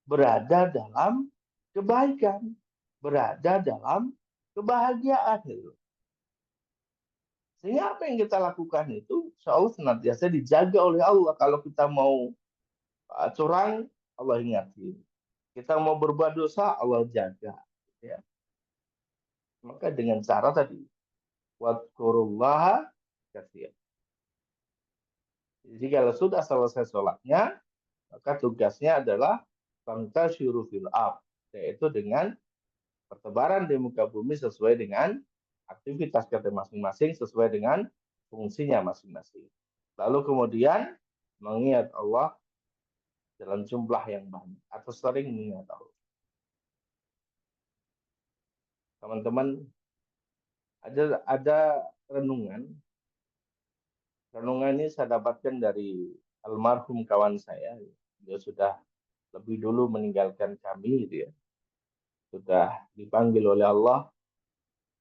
Berada dalam kebaikan. Berada dalam kebahagiaan. Sehingga apa yang kita lakukan itu, insya Allah senantiasa dijaga oleh Allah. Kalau kita mau curang, Allah ingatin. Kita mau berbuat dosa, Allah jaga. Ya. Maka dengan cara tadi, wadkurullaha katsira. Jadi kalau sudah selesai sholatnya, maka tugasnya adalah fantasyiru fil ardh, yaitu dengan pertebaran di muka bumi sesuai dengan aktivitas kita masing-masing, sesuai dengan fungsinya masing-masing. Lalu kemudian mengingat Allah dalam jumlah yang banyak atau sering mengingat Allah. Teman-teman, ada renungan. Renungan ini saya dapatkan dari almarhum kawan saya. Dia sudah lebih dulu meninggalkan kami, gitu ya. Sudah dipanggil oleh Allah.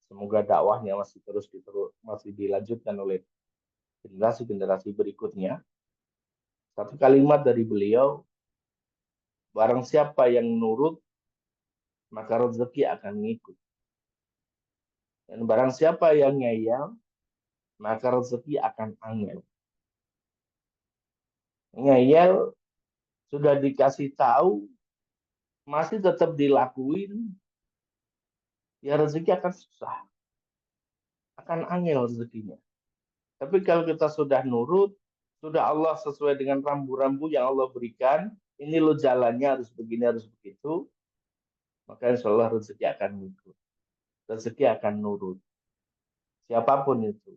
Semoga dakwahnya masih dilanjutkan oleh generasi-generasi berikutnya. Satu kalimat dari beliau, barang siapa yang nurut, maka rezeki akan ngikut. Dan barang siapa yang ngeyel, maka rezeki akan angel. Ngeyel sudah dikasih tahu, masih tetap dilakuin, ya rezeki akan susah. Akan angel rezekinya. Tapi kalau kita sudah nurut, sudah Allah sesuai dengan rambu-rambu yang Allah berikan, ini lo jalannya harus begini, harus begitu, maka insya Allah rezeki akan ngikut. Rezeki akan nurut. Siapapun itu.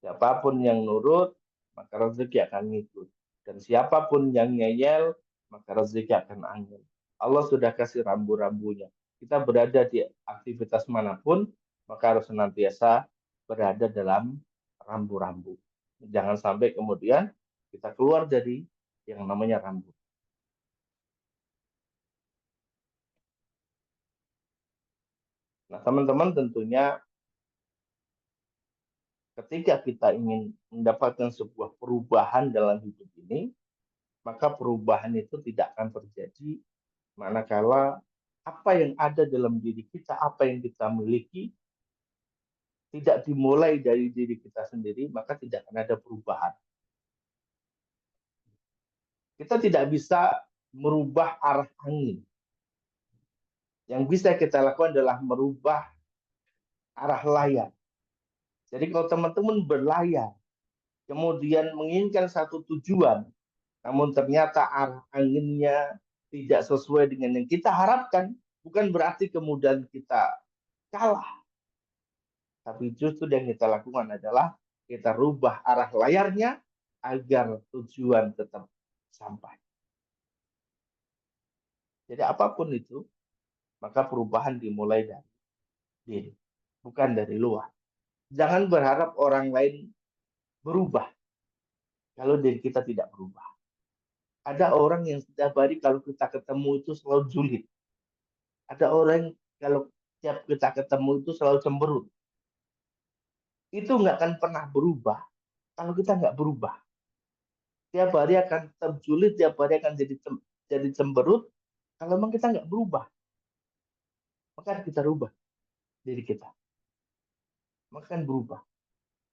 Siapapun yang nurut, maka rezeki akan ngikut. Dan siapapun yang ngeyel, maka rezeki akan angel. Allah sudah kasih rambu-rambunya. Kita berada di aktivitas manapun, maka harus senantiasa berada dalam rambu-rambu. Jangan sampai kemudian kita keluar dari yang namanya rambu. Nah, teman-teman, tentunya ketika kita ingin mendapatkan sebuah perubahan dalam hidup ini, maka perubahan itu tidak akan terjadi manakala apa yang ada dalam diri kita, apa yang kita miliki, tidak dimulai dari diri kita sendiri, maka tidak akan ada perubahan. Kita tidak bisa merubah arah angin. Yang bisa kita lakukan adalah merubah arah layar. Jadi kalau teman-teman berlayar, kemudian menginginkan satu tujuan, namun ternyata arah anginnya tidak sesuai dengan yang kita harapkan, bukan berarti kemudian kita kalah. Tapi justru yang kita lakukan adalah kita rubah arah layarnya agar tujuan tetap sampai. Jadi apapun itu, maka perubahan dimulai dari diri, bukan dari luar. Jangan berharap orang lain berubah kalau diri kita tidak berubah. Ada orang yang setiap hari kalau kita ketemu itu selalu julid. Ada orang kalau setiap kita ketemu itu selalu cemberut. Itu nggak akan pernah berubah kalau kita nggak berubah. Tiap hari akan terjulit, tiap hari akan jadi cemberut. Kalau memang kita nggak berubah, maka kita rubah diri kita. Maka akan berubah.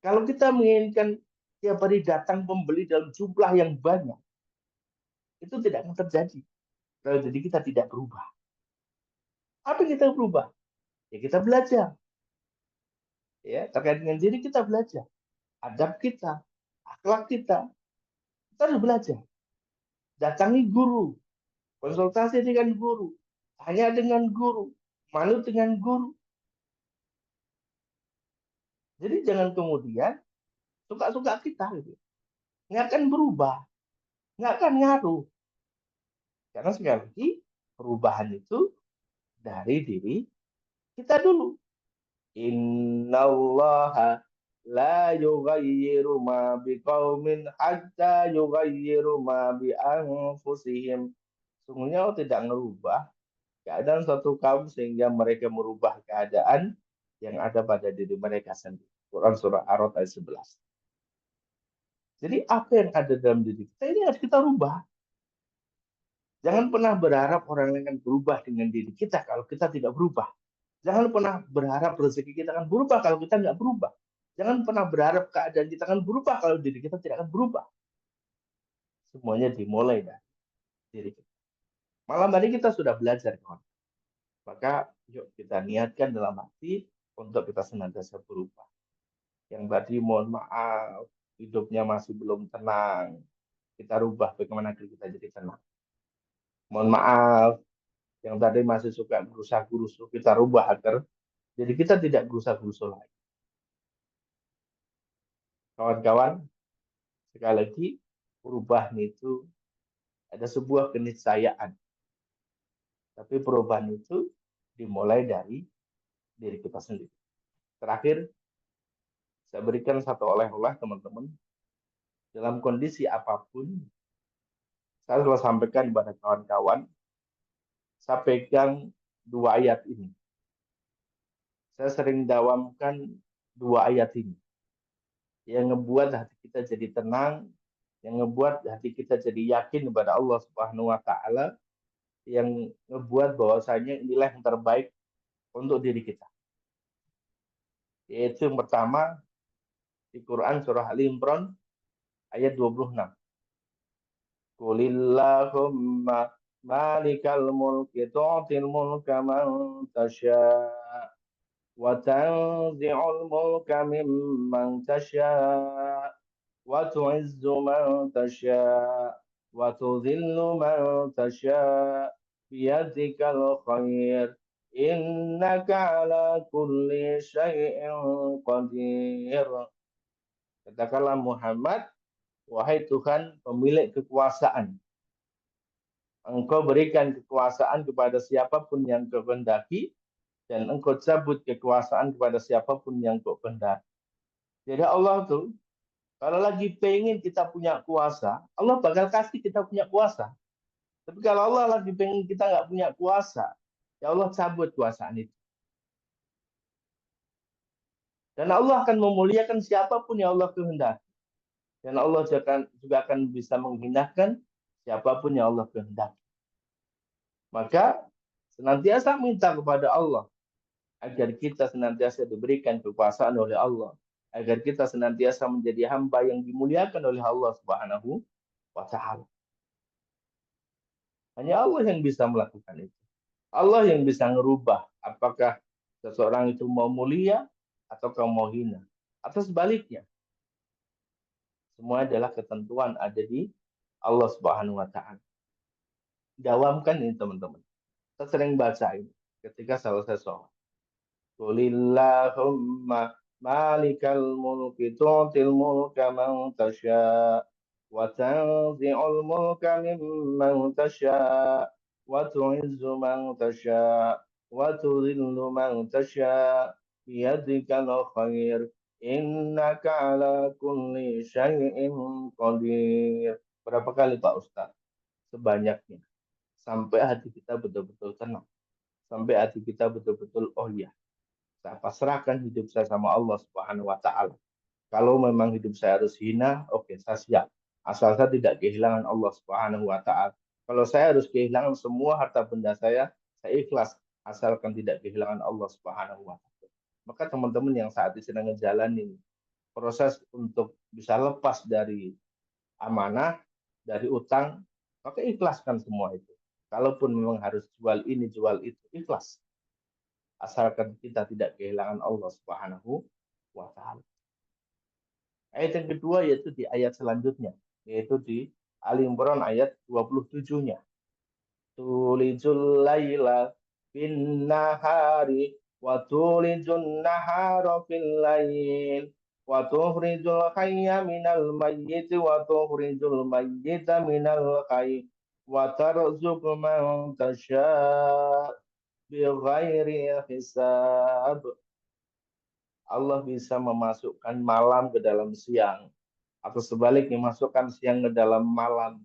Kalau kita menginginkan tiap hari datang pembeli dalam jumlah yang banyak, itu tidak akan terjadi. Kalau jadi kita tidak berubah. Apa yang kita berubah? Ya kita belajar. Ya, terkait dengan diri kita belajar. Adab kita, akhlak kita harus belajar. Datangi guru, konsultasi dengan guru, tanya dengan guru, malu dengan guru. Jadi jangan kemudian suka-suka kita gitu. Nggak akan berubah, nggak akan ngaruh. Karena sekali lagi perubahan itu dari diri kita dulu. Innallaha la yughayyiru ma biqaumin hatta yughayyiru ma bi anfusihim. Sungguhnya Allah tidak merubah keadaan suatu kaum sehingga mereka merubah keadaan yang ada pada diri mereka sendiri. Quran surah Ar-Ra'd ayat 11. Jadi apa yang ada dalam diri kita ini harus kita rubah. Jangan pernah berharap orang lain akan berubah dengan diri kita kalau kita tidak berubah. Jangan pernah berharap rezeki kita akan berubah kalau kita nggak berubah. Jangan pernah berharap keadaan kita akan berubah kalau diri kita tidak akan berubah. Semuanya dimulai dari diri kita. Malam hari kita sudah belajar, kawan. Maka yuk kita niatkan dalam hati untuk kita senantiasa berubah. Yang tadi mohon maaf, hidupnya masih belum tenang. Kita rubah bagaimana kita jadi tenang. Mohon maaf, Yang tadi masih suka gerusa-gerusu, kita rubah agar jadi kita tidak gerusa-gerusu lagi. Kawan-kawan, sekali lagi, perubahan itu ada sebuah keniscayaan. Tapi perubahan itu dimulai dari diri kita sendiri. Terakhir, saya berikan satu oleh-oleh teman-teman. Dalam kondisi apapun, saya telah sampaikan kepada kawan-kawan, saya pegang 2 ayat ini. Saya sering dawamkan 2 ayat ini. Yang ngebuat hati kita jadi tenang, yang ngebuat hati kita jadi yakin kepada Allah Subhanahu wa taala, yang ngebuat bahwasanya inilah yang terbaik untuk diri kita. Yaitu yang pertama di Quran surah Al-Imran ayat 26. Qulillahumma malikal mulki tu'til mulka man tasya wa tanzi'ul mulka mimman tasya wa tu'izzu man tasya wa tudhillu man tasya biyadikal khair innaka ala kulli syai'in qadir. Katakanlah Muhammad, wahai Tuhan pemilik kekuasaan, Engkau berikan kekuasaan kepada siapapun yang Kau kehendaki, dan Engkau cabut kekuasaan kepada siapapun yang Kau kehendaki. Jadi Allah tuh, kalau lagi pengen kita punya kuasa, Allah bakal kasih kita punya kuasa. Tapi kalau Allah lagi pengen kita nggak punya kuasa, ya Allah cabut kuasaan itu. Dan Allah akan memuliakan siapapun yang Allah kehendaki. Dan Allah juga akan bisa menghinakan siapapun yang Allah kehendaki. Maka senantiasa minta kepada Allah agar kita senantiasa diberikan kekuasaan oleh Allah, agar kita senantiasa menjadi hamba yang dimuliakan oleh Allah Subhanahu wa taala. Hanya Allah yang bisa melakukan itu. Allah yang bisa merubah apakah seseorang itu mau mulia atau mau hina, atau sebaliknya. Semua adalah ketentuan ada di Allah Subhanahu wa taala. Dawamkan ini teman-teman. Saya sering baca ini ketika selesai sholat. Qulillahumma malikal mulki tu'til mulka man tasya wa tanzi'ul mulka mimman tasya wa tu'izzu man tasya wa tudhillu man tasya biyadikal khair innaka ala kulli syai'in qadir. Berapa kali Pak Ustaz? Sebanyaknya. Sampai hati kita betul-betul tenang. Sampai hati kita betul-betul, oh iya, saya pasrahkan hidup saya sama Allah Subhanahu wa taala. Kalau memang hidup saya harus hina, oke, saya siap. Asal saya tidak kehilangan Allah Subhanahu wa taala. Kalau saya harus kehilangan semua harta benda saya ikhlas asalkan tidak kehilangan Allah Subhanahu wa taala. Maka teman-teman yang saat ini sedang ngejalanin proses untuk bisa lepas dari amanah, dari utang, maka ikhlaskan semua itu. Kalaupun memang harus jual ini, jual itu, ikhlas. Asalkan kita tidak kehilangan Allah Subhanahu wa taala. Ayat yang kedua yaitu di ayat selanjutnya, yaitu di Ali Imran ayat 27-nya. Tulijul laila bin nahari wa tulijun nahara fil lail wa tukhrijul hayya minal mayyit wa tukhrijul mayyita minal hayy wa tarzuqu man tasya bighairi hisab. Allah bisa memasukkan malam ke dalam siang atau sebaliknya masukkan siang ke dalam malam,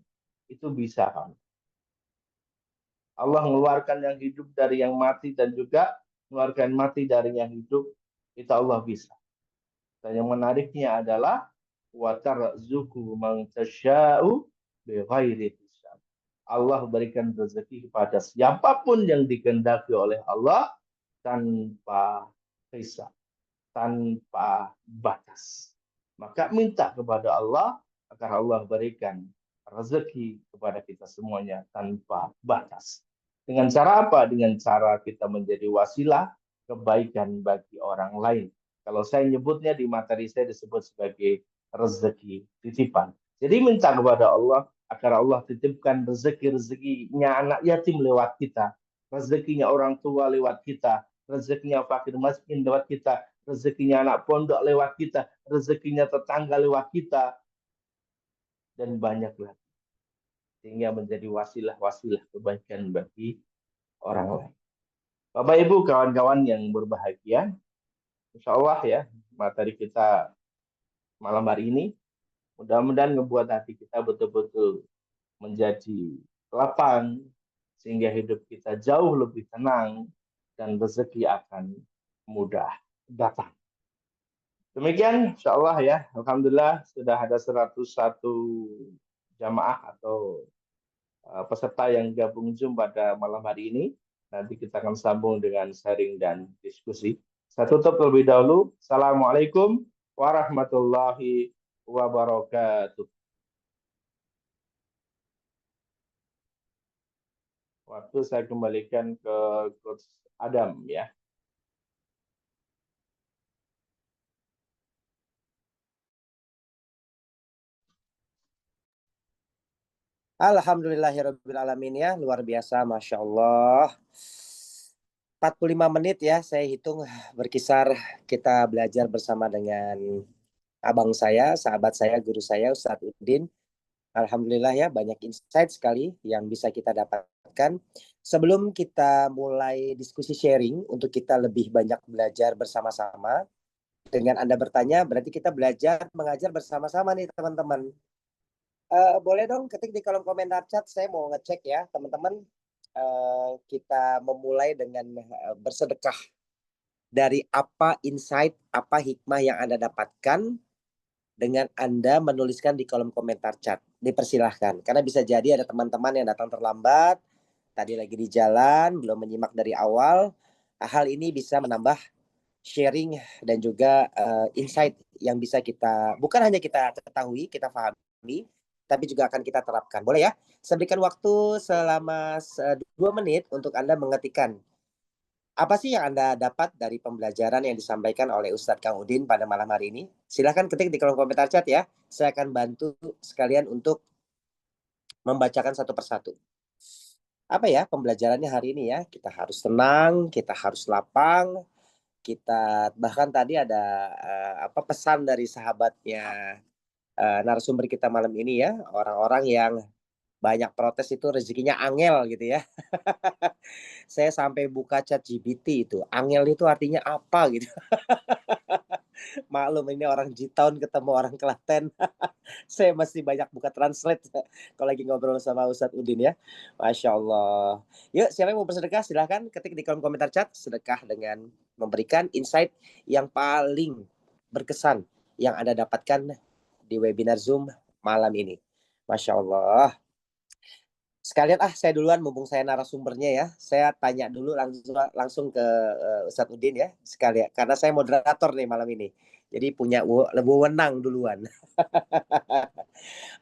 itu bisa kan. Allah mengeluarkan yang hidup dari yang mati dan juga mengeluarkan mati dari yang hidup, itu Allah bisa. Dan yang menariknya adalah wa tarzuqu man tasya'u bighairi hisab. Allah berikan rezeki kepada siapapun yang dikehendaki oleh Allah tanpa hisab, tanpa batas. Maka minta kepada Allah agar Allah berikan rezeki kepada kita semuanya tanpa batas. Dengan cara apa? Dengan cara kita menjadi wasilah kebaikan bagi orang lain. Kalau saya nyebutnya di materi saya disebut sebagai rezeki titipan. Jadi minta kepada Allah agar Allah titipkan rezeki-rezekinya anak yatim lewat kita. rezekinya orang tua lewat kita, rezekinya fakir miskin lewat kita, rezekinya anak pondok lewat kita, rezekinya tetangga lewat kita, dan banyak lagi. Sehingga menjadi wasilah-wasilah kebaikan bagi orang lain. Bapak Ibu kawan-kawan yang berbahagia, insya Allah ya materi kita malam hari ini mudah-mudahan ngebuat hati kita betul-betul menjadi lapang sehingga hidup kita jauh lebih tenang dan rezeki akan mudah datang. Demikian insya Allah ya, alhamdulillah sudah ada 101 jamaah atau peserta yang gabung Zoom pada malam hari ini. Nanti kita akan sambung dengan sharing dan diskusi. Saya tutup terlebih dahulu. Assalamualaikum warahmatullahi wabarakatuh. Waktu saya kembalikan ke Coach Adam ya. Alhamdulillahirrabbilalamin ya, luar biasa, Masya Allah. 45 menit ya, saya hitung berkisar kita belajar bersama dengan abang saya, sahabat saya, guru saya, Ustadz Udin. Alhamdulillah ya, banyak insight sekali yang bisa kita dapatkan. Sebelum kita mulai diskusi sharing, untuk kita lebih banyak belajar bersama-sama, dengan Anda bertanya, berarti kita belajar mengajar bersama-sama nih teman-teman. Boleh dong ketik di kolom komentar chat, saya mau ngecek ya teman-teman. Kita memulai dengan bersedekah. Dari apa insight, apa hikmah yang Anda dapatkan dengan Anda menuliskan di kolom komentar chat. Dipersilahkan, karena bisa jadi ada teman-teman yang datang terlambat, tadi lagi di jalan, belum menyimak dari awal. Hal ini bisa menambah sharing dan juga insight yang bisa kita, bukan hanya kita ketahui, kita pahami, tapi juga akan kita terapkan. Boleh ya? Saya berikan waktu selama 2 menit untuk Anda mengetikkan apa sih yang Anda dapat dari pembelajaran yang disampaikan oleh Ustadz Kang Udin pada malam hari ini. Silahkan ketik di kolom komentar chat ya. Saya akan bantu sekalian untuk membacakan satu persatu. Apa ya pembelajarannya hari ini ya? Kita harus tenang, kita harus lapang. Kita bahkan tadi ada pesan dari sahabatnya narasumber kita malam ini ya, orang-orang yang banyak protes itu rezekinya angel gitu ya. Saya sampai buka chat GPT itu, angel itu artinya apa gitu. Maklum ini orang G-Town ketemu orang Klaten. Saya masih banyak buka translate kalau lagi ngobrol sama Ustadz Udin ya. Masya Allah. Yuk, siapa yang mau bersedekah silahkan ketik di kolom komentar chat. Sedekah dengan memberikan insight yang paling berkesan yang Anda dapatkan di webinar Zoom malam ini. Masya Allah. Sekalian saya duluan mumpung saya narasumbernya ya. Saya tanya dulu langsung ke Ustadz Udin ya. Sekalian karena saya moderator nih malam ini. Jadi punya wewenang duluan.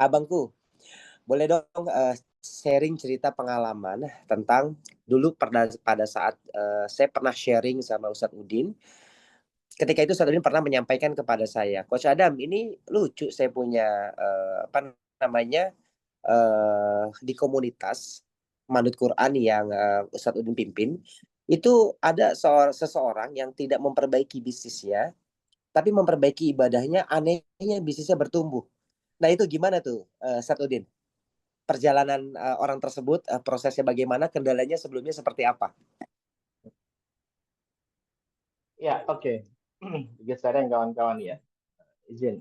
Abangku, boleh dong sharing cerita pengalaman tentang dulu pada saat saya pernah sharing sama Ustadz Udin. Ketika itu Ustadz Udin pernah menyampaikan kepada saya, Coach Adam, ini lucu saya punya di komunitas Manut Quran yang Ustadz Udin pimpin. Itu ada seseorang yang tidak memperbaiki bisnisnya, tapi memperbaiki ibadahnya, anehnya bisnisnya bertumbuh. Nah itu gimana tuh Ustadz Udin? Perjalanan orang tersebut, prosesnya bagaimana, kendalanya sebelumnya seperti apa? Ya, oke. Geser kawan-kawan ya. Izin.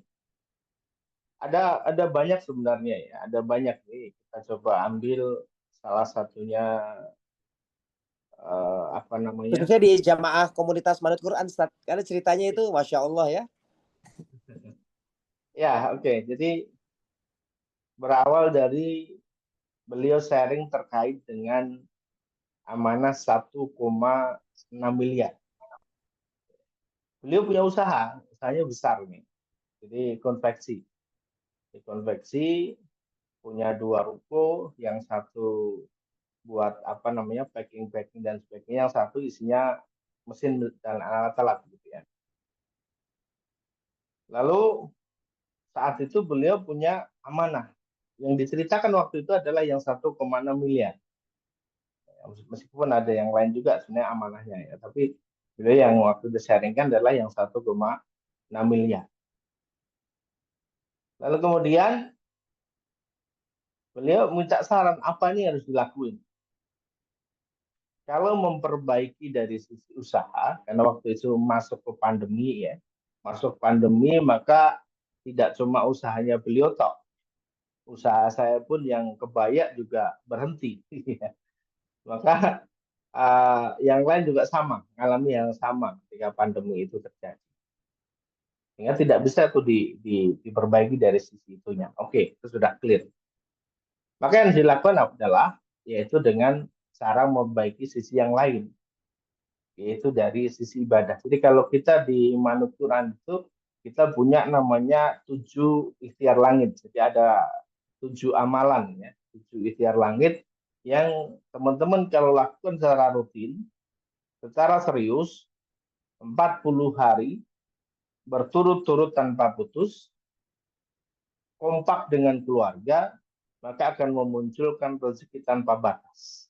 Ada banyak sebenarnya ya. Ada banyak nih. Kita coba ambil salah satunya apa namanya? Khususnya di jamaah komunitas Manut Quran, Ustadz. Karena ceritanya itu Masya Allah ya. Ya, oke. Jadi berawal dari beliau sharing terkait dengan amanah 1,6 miliar. Beliau punya usahanya besar nih. Jadi konveksi. Di konveksi punya 2 ruko, yang satu buat apa namanya packing dan sebagainya, yang satu isinya mesin dan alat-alat gitu ya. Lalu saat itu beliau punya amanah yang diceritakan waktu itu adalah yang 1,6 miliar. Meskipun ada yang lain juga sebenarnya amanahnya ya, tapi beliau yang waktu di-sharingkan adalah yang 1,6 miliar. Lalu kemudian beliau minta saran apa nih harus dilakuin. Kalau memperbaiki dari sisi usaha, karena waktu itu masuk ke pandemi ya, masuk pandemi maka tidak cuma usahanya beliau toh, usaha saya pun yang kebaya juga berhenti. Maka yang lain juga sama, mengalami yang sama ketika pandemi itu terjadi. Sehingga tidak bisa itu diperbaiki dari sisi itunya. Oke, itu sudah clear. Maka yang dilakukan adalah yaitu dengan cara memperbaiki sisi yang lain, yaitu dari sisi ibadah. Jadi kalau kita di Manut Quran itu kita punya namanya 7 ikhtiar langit. Jadi ada 7 amalan ya, 7 ikhtiar langit yang teman-teman kalau lakukan secara rutin, secara serius 40 hari berturut-turut tanpa putus, kompak dengan keluarga, maka akan memunculkan rezeki tanpa batas.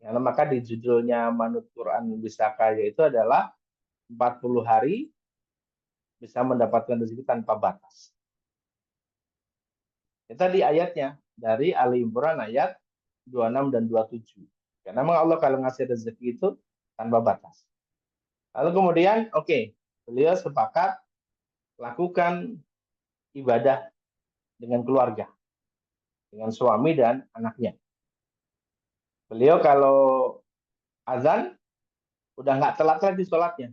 Karena maka di judulnya Manut Quran Bisa Kaya itu adalah 40 hari bisa mendapatkan rezeki tanpa batas. Kita di ayatnya dari Ali Imran ayat 26 dan 27. Karena memang Allah kalau ngasih rezeki itu tanpa batas. Lalu kemudian, oke, beliau sepakat lakukan ibadah dengan keluarga, dengan suami dan anaknya. Beliau kalau azan udah nggak telat lagi sholatnya.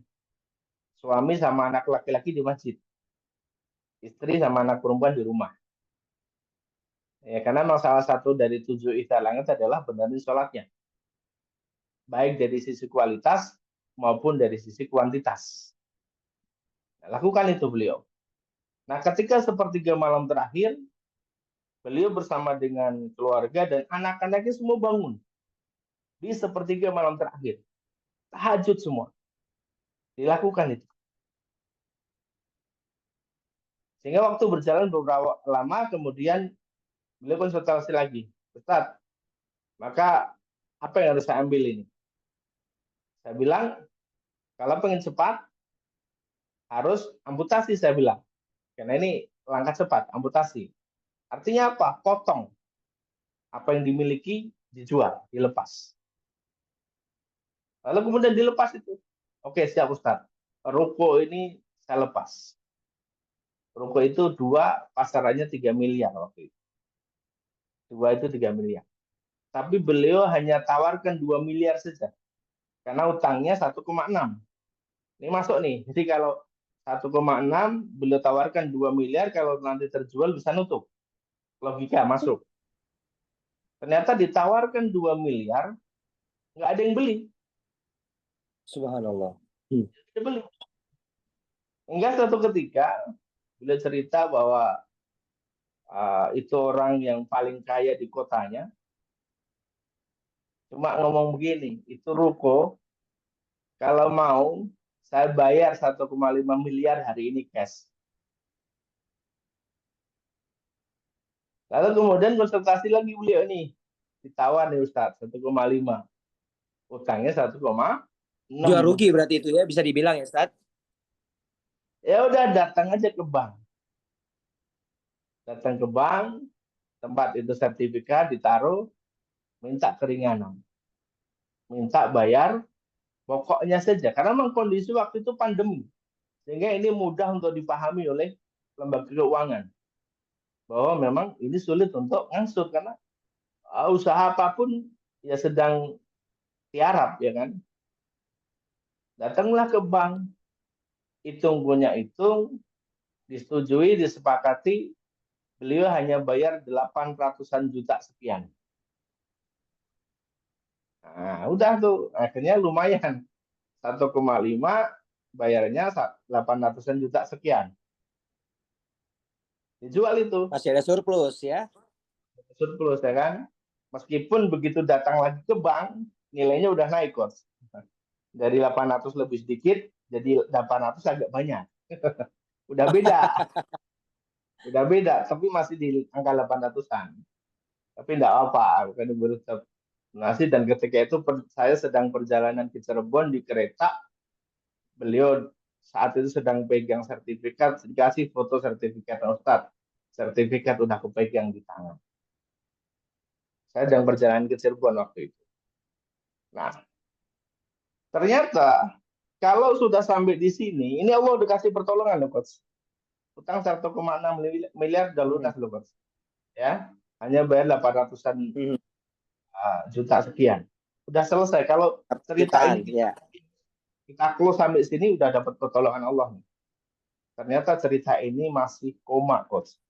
Suami sama anak laki-laki di masjid, istri sama anak perempuan di rumah. Ya, karena memang salah satu dari 7 ikhtiar langit adalah benarin sholatnya, baik dari sisi kualitas maupun dari sisi kuantitas. Nah, lakukan itu beliau. Nah, ketika sepertiga malam terakhir, beliau bersama dengan keluarga dan anak-anaknya semua bangun di sepertiga malam terakhir. Tahajud semua. Dilakukan itu. Sehingga waktu berjalan beberapa lama, kemudian beliau konsultasi lagi. Ustaz, maka apa yang harus saya ambil ini? Saya bilang, kalau pengen cepat, harus amputasi, saya bilang. Karena ini langkah cepat, amputasi. Artinya apa? Potong. Apa yang dimiliki, dijual, dilepas. Lalu kemudian dilepas itu. Oke, siap Ustaz. Ruko ini saya lepas. Ruko itu 2, pasarannya 3 miliar waktu itu. 2 itu 3 miliar. Tapi beliau hanya tawarkan 2 miliar saja. Karena utangnya 1,6. Ini masuk nih. Jadi kalau 1,6 beliau tawarkan 2 miliar, kalau nanti terjual bisa nutup. Logika masuk. Ternyata ditawarkan 2 miliar, nggak ada yang beli. Subhanallah. Dia beli. Hingga suatu ketika beliau cerita bahwa itu orang yang paling kaya di kotanya. Cuma ngomong begini, itu ruko kalau mau saya bayar 1,5 miliar hari ini cash. Lalu kemudian konsultasi lagi beliau nih, ditawar nih Ustaz 1,5. Utangnya 1,6. Jual rugi berarti itu ya, bisa dibilang ya Ustaz. Ya udah datang aja ke bank. Datang ke bank, tempat itu sertifikat ditaruh, minta keringanan. Minta bayar pokoknya saja. Karena memang kondisi waktu itu pandemi. Sehingga ini mudah untuk dipahami oleh lembaga keuangan. Bahwa memang ini sulit untuk ngangsur. Karena usaha apapun ya sedang tiarap ya kan. Datanglah ke bank. Hitung punya hitung. Disetujui, disepakati. Beliau hanya bayar 800-an juta sekian. Nah, udah tuh. Akhirnya lumayan. 1,5 bayarnya 800-an juta sekian. Dijual itu. Masih ada surplus ya. Surplus ya kan. Meskipun begitu datang lagi ke bank, nilainya udah naik kos. Dari 800 lebih sedikit, jadi 800 agak banyak. Udah beda. Udah beda, tapi masih di angka 800-an. Tapi enggak apa, bukan baru lunasi. Dan ketika itu saya sedang perjalanan ke Cirebon di kereta, beliau saat itu sedang pegang sertifikat, dikasih foto sertifikat Ustadz. Sertifikat udah kepegang di tangan. Saya sedang perjalanan ke Cirebon waktu itu. Nah, ternyata kalau sudah sampai di sini, ini Allah udah kasih pertolongan loh, Coach. Utang 1,6 miliar udah lunas loh, Coach. Ya, hanya bayar 800-an juta sekian. Udah selesai. Kalau cerita Jutaan, ini ya. kita close sampai sini udah dapat pertolongan Allah. Ternyata cerita ini masih koma, Coach.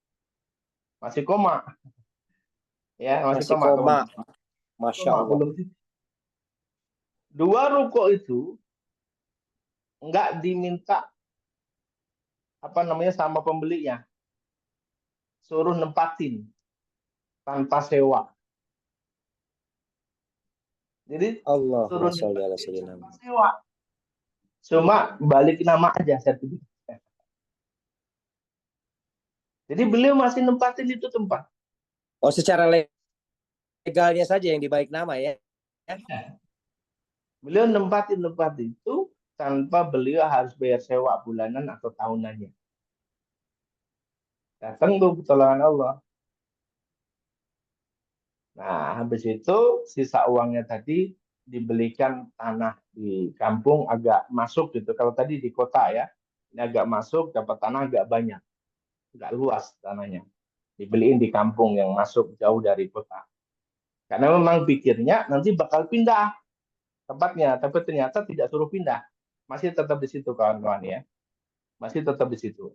Masih koma. Ya, masih Masih koma, koma. teman-teman. Masya Koma, Allah. belum. Dua ruko itu nggak diminta apa namanya sama pembelinya, suruh nempatin tanpa sewa. Jadi suruh Allahumma sholli ala nempatin sayyidina. tanpa sewa. Cuma balik nama aja sertifikatnya. Jadi beliau masih nempatin itu tempat. Oh, secara legalnya saja yang dibalik nama ya. Beliau nempatin tempat itu tanpa beliau harus bayar sewa bulanan atau tahunannya. Datang tuh pertolongan Allah. Nah, habis itu sisa uangnya tadi dibelikan tanah di kampung agak masuk gitu. Kalau tadi di kota ya, ini agak masuk, dapat tanah agak banyak, agak luas tanahnya. Dibeliin di kampung yang masuk jauh dari kota. Karena memang pikirnya nanti bakal pindah tempatnya, tapi ternyata tidak suruh pindah. Masih tetap di situ kawan-kawan ya. Masih tetap di situ.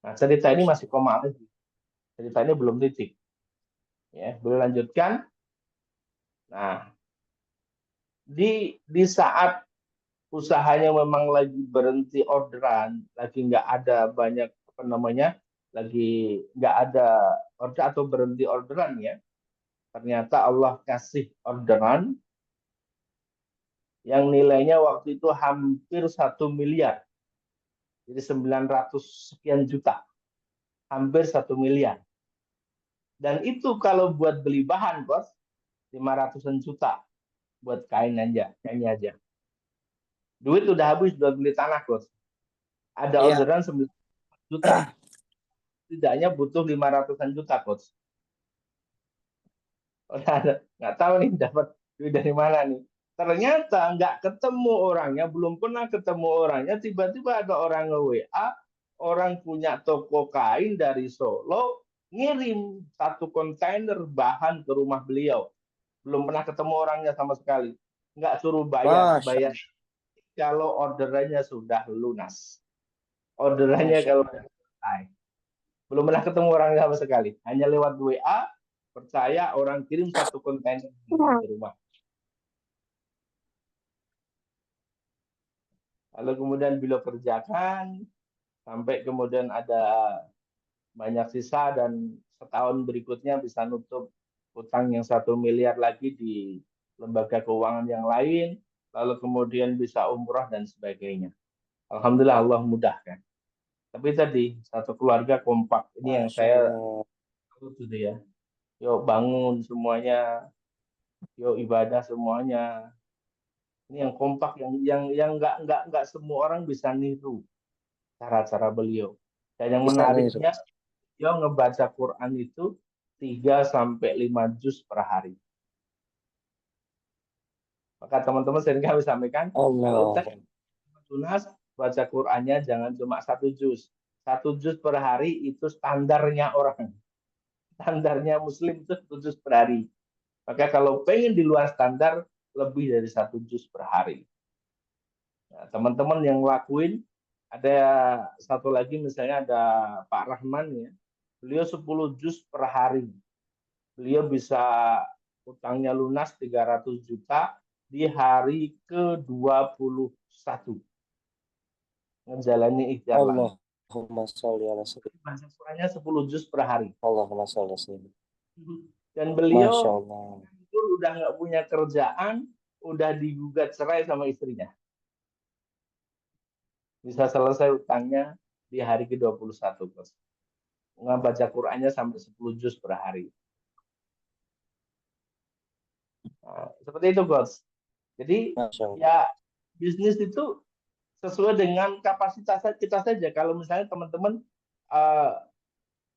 Nah, cerita ini masih koma lagi. Cerita ini belum titik. Ya, boleh lanjutkan. Nah, di saat usahanya memang lagi berhenti orderan, lagi nggak ada banyak apa namanya, lagi nggak ada order atau berhenti orderan ya. Ternyata Allah kasih orderan yang nilainya waktu itu hampir 1 miliar. Jadi 900 sekian juta. Hampir 1 miliar. Dan itu kalau buat beli bahan, Bos, 500-an juta buat kain aja, kainnya aja. Duit udah habis buat beli tanah, Bos. Ada Iya. orderan 9 juta. Tidaknya butuh 500-an juta, Coach. Nggak tahu nih dapat duit dari mana nih. Ternyata nggak ketemu orangnya, belum pernah ketemu orangnya. Tiba-tiba ada orang nge-WA, orang punya toko kain dari Solo, ngirim 1 kontainer bahan ke rumah beliau. Belum pernah ketemu orangnya sama sekali. Nggak suruh bayar, Masya bayar kalau orderannya sudah lunas. Orderannya Masya kalau Allah. sudah selesai. Belum pernah ketemu orangnya sama sekali. Hanya lewat WA, percaya orang kirim 1 kontainer ke rumah. Lalu kemudian beliau kerjakan, sampai kemudian ada banyak sisa dan setahun berikutnya bisa nutup utang yang 1 miliar lagi di lembaga keuangan yang lain, lalu kemudian bisa umroh dan sebagainya. Alhamdulillah Allah mudahkan. Tapi tadi satu keluarga kompak. Ini yang Masya saya Allah. tahu tuh ya. Yuk bangun semuanya, yuk ibadah semuanya. Ini yang kompak, yang nggak semua orang bisa niru cara-cara beliau. Dan yang Bisa nih. menariknya, beliau ngebaca Quran itu 3 sampai 5 juz per hari. Maka teman-teman sering kami sampaikan, kalau Allah. lunas baca Qurannya jangan cuma 1 juz. 1 juz per hari itu standarnya orang. Standarnya Muslim itu 1 juz per hari. Maka kalau pengen di luar standar, lebih dari 1 juz per hari. Nah, teman-teman yang ngelakuin, ada satu lagi misalnya ada Pak Rahman ya, beliau 10 juz per hari. Beliau bisa utangnya lunas 300 juta di hari ke-21. Menjalani ikhtiar lagi. Allahumma sholli ala sayyidina. Baca Qurannya 10 juz per hari. Allahumma sholli ala sayyidina. Dan Masya beliau Allah. udah nggak punya kerjaan, udah digugat cerai sama istrinya. Bisa selesai utangnya di hari ke-21. Nggak baca Qurannya sampai 10 juz per hari. Nah, seperti itu, Bos. Jadi Masya Allah. ya bisnis itu sesuai dengan kapasitas kita saja. Kalau misalnya teman-teman uh,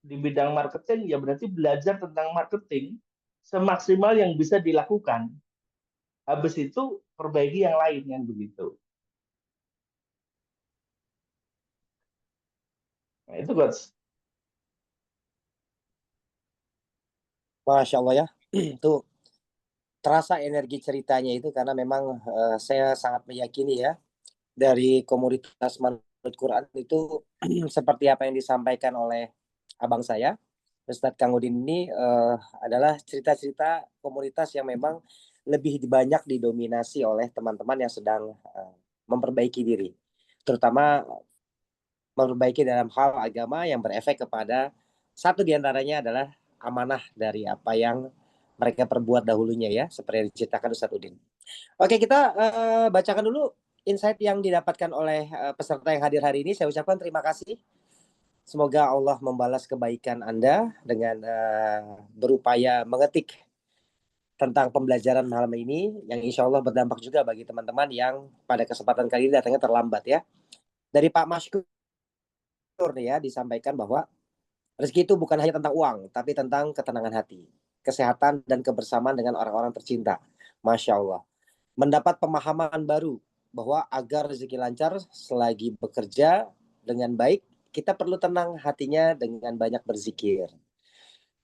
di bidang marketing, ya berarti belajar tentang marketing semaksimal yang bisa dilakukan. Habis itu perbaiki yang lain yang begitu. Nah, itu Bos. Masya Allah ya. Tuh terasa energi ceritanya itu karena memang saya sangat meyakini ya dari komunitas Manut Quran itu seperti apa yang disampaikan oleh abang saya Ustadz Kang Udin ini adalah cerita-cerita komunitas yang memang lebih banyak didominasi oleh teman-teman yang sedang memperbaiki diri, terutama memperbaiki dalam hal agama yang berefek kepada satu diantaranya adalah amanah dari apa yang mereka perbuat dahulunya ya, seperti yang diceritakan Ustadz Udin. Oke, kita bacakan dulu insight yang didapatkan oleh peserta yang hadir hari ini. Saya ucapkan terima kasih. Semoga Allah membalas kebaikan Anda dengan berupaya mengetik tentang pembelajaran malam ini yang insya Allah berdampak juga bagi teman-teman yang pada kesempatan kali ini datangnya terlambat ya. Dari Pak Maskur nih ya disampaikan bahwa rezeki itu bukan hanya tentang uang, tapi tentang ketenangan hati, kesehatan dan kebersamaan dengan orang-orang tercinta. Masya Allah. Mendapat pemahaman baru bahwa agar rezeki lancar selagi bekerja dengan baik, kita perlu tenang hatinya dengan banyak berzikir.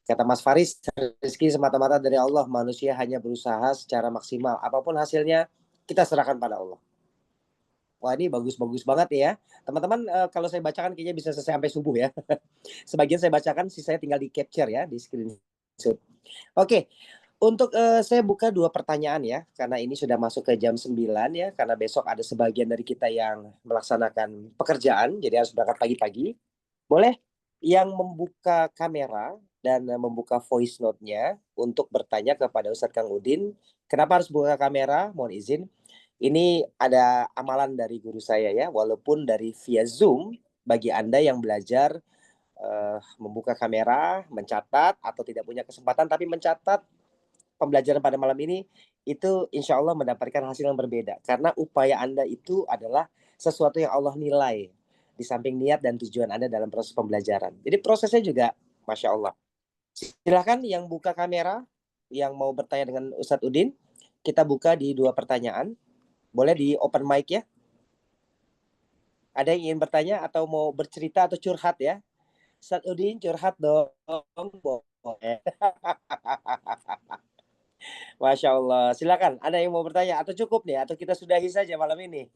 Kata Mas Faris, rezeki semata-mata dari Allah. Manusia hanya berusaha secara maksimal. Apapun hasilnya, kita serahkan pada Allah. Wah, ini bagus-bagus banget ya. Teman-teman, kalau saya bacakan kayaknya bisa selesai sampai subuh ya. Sebagian saya bacakan, saya tinggal di capture ya, di screenshot. Oke, untuk saya buka dua pertanyaan ya, karena ini sudah masuk ke jam 9 ya, karena besok ada sebagian dari kita yang melaksanakan pekerjaan, jadi harus berangkat pagi-pagi. Boleh yang membuka kamera dan membuka voice note-nya untuk bertanya kepada Ustadz Kang Udin. Kenapa harus buka kamera? Mohon izin. Ini ada amalan dari guru saya ya, walaupun dari via Zoom, bagi Anda yang belajar membuka kamera, mencatat, atau tidak punya kesempatan tapi mencatat pembelajaran pada malam ini, itu insya Allah mendapatkan hasil yang berbeda. Karena upaya Anda itu adalah sesuatu yang Allah nilai di samping niat dan tujuan Anda dalam proses pembelajaran. Jadi prosesnya juga Masya Allah. Silahkan yang buka kamera, yang mau bertanya dengan Ustadz Udin, kita buka di dua pertanyaan. Boleh di open mic ya. Ada yang ingin bertanya atau mau bercerita atau curhat ya. Ustadz Udin curhat dong. Boleh. Masya Allah. Silakan. Ada yang mau bertanya atau cukup nih? Atau kita sudahi saja malam ini?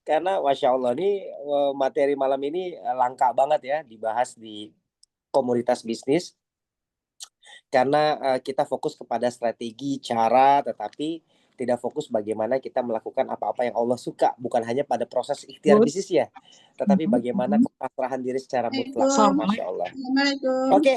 Karena Masya Allah nih materi malam ini langka banget ya dibahas di komunitas bisnis. Karena kita fokus kepada strategi, cara, tetapi tidak fokus bagaimana kita melakukan apa-apa yang Allah suka. Bukan hanya pada proses ikhtiar bisnis ya, tetapi bagaimana kepasrahan diri secara mutlak. Masya Allah. Assalamualaikum. Oke.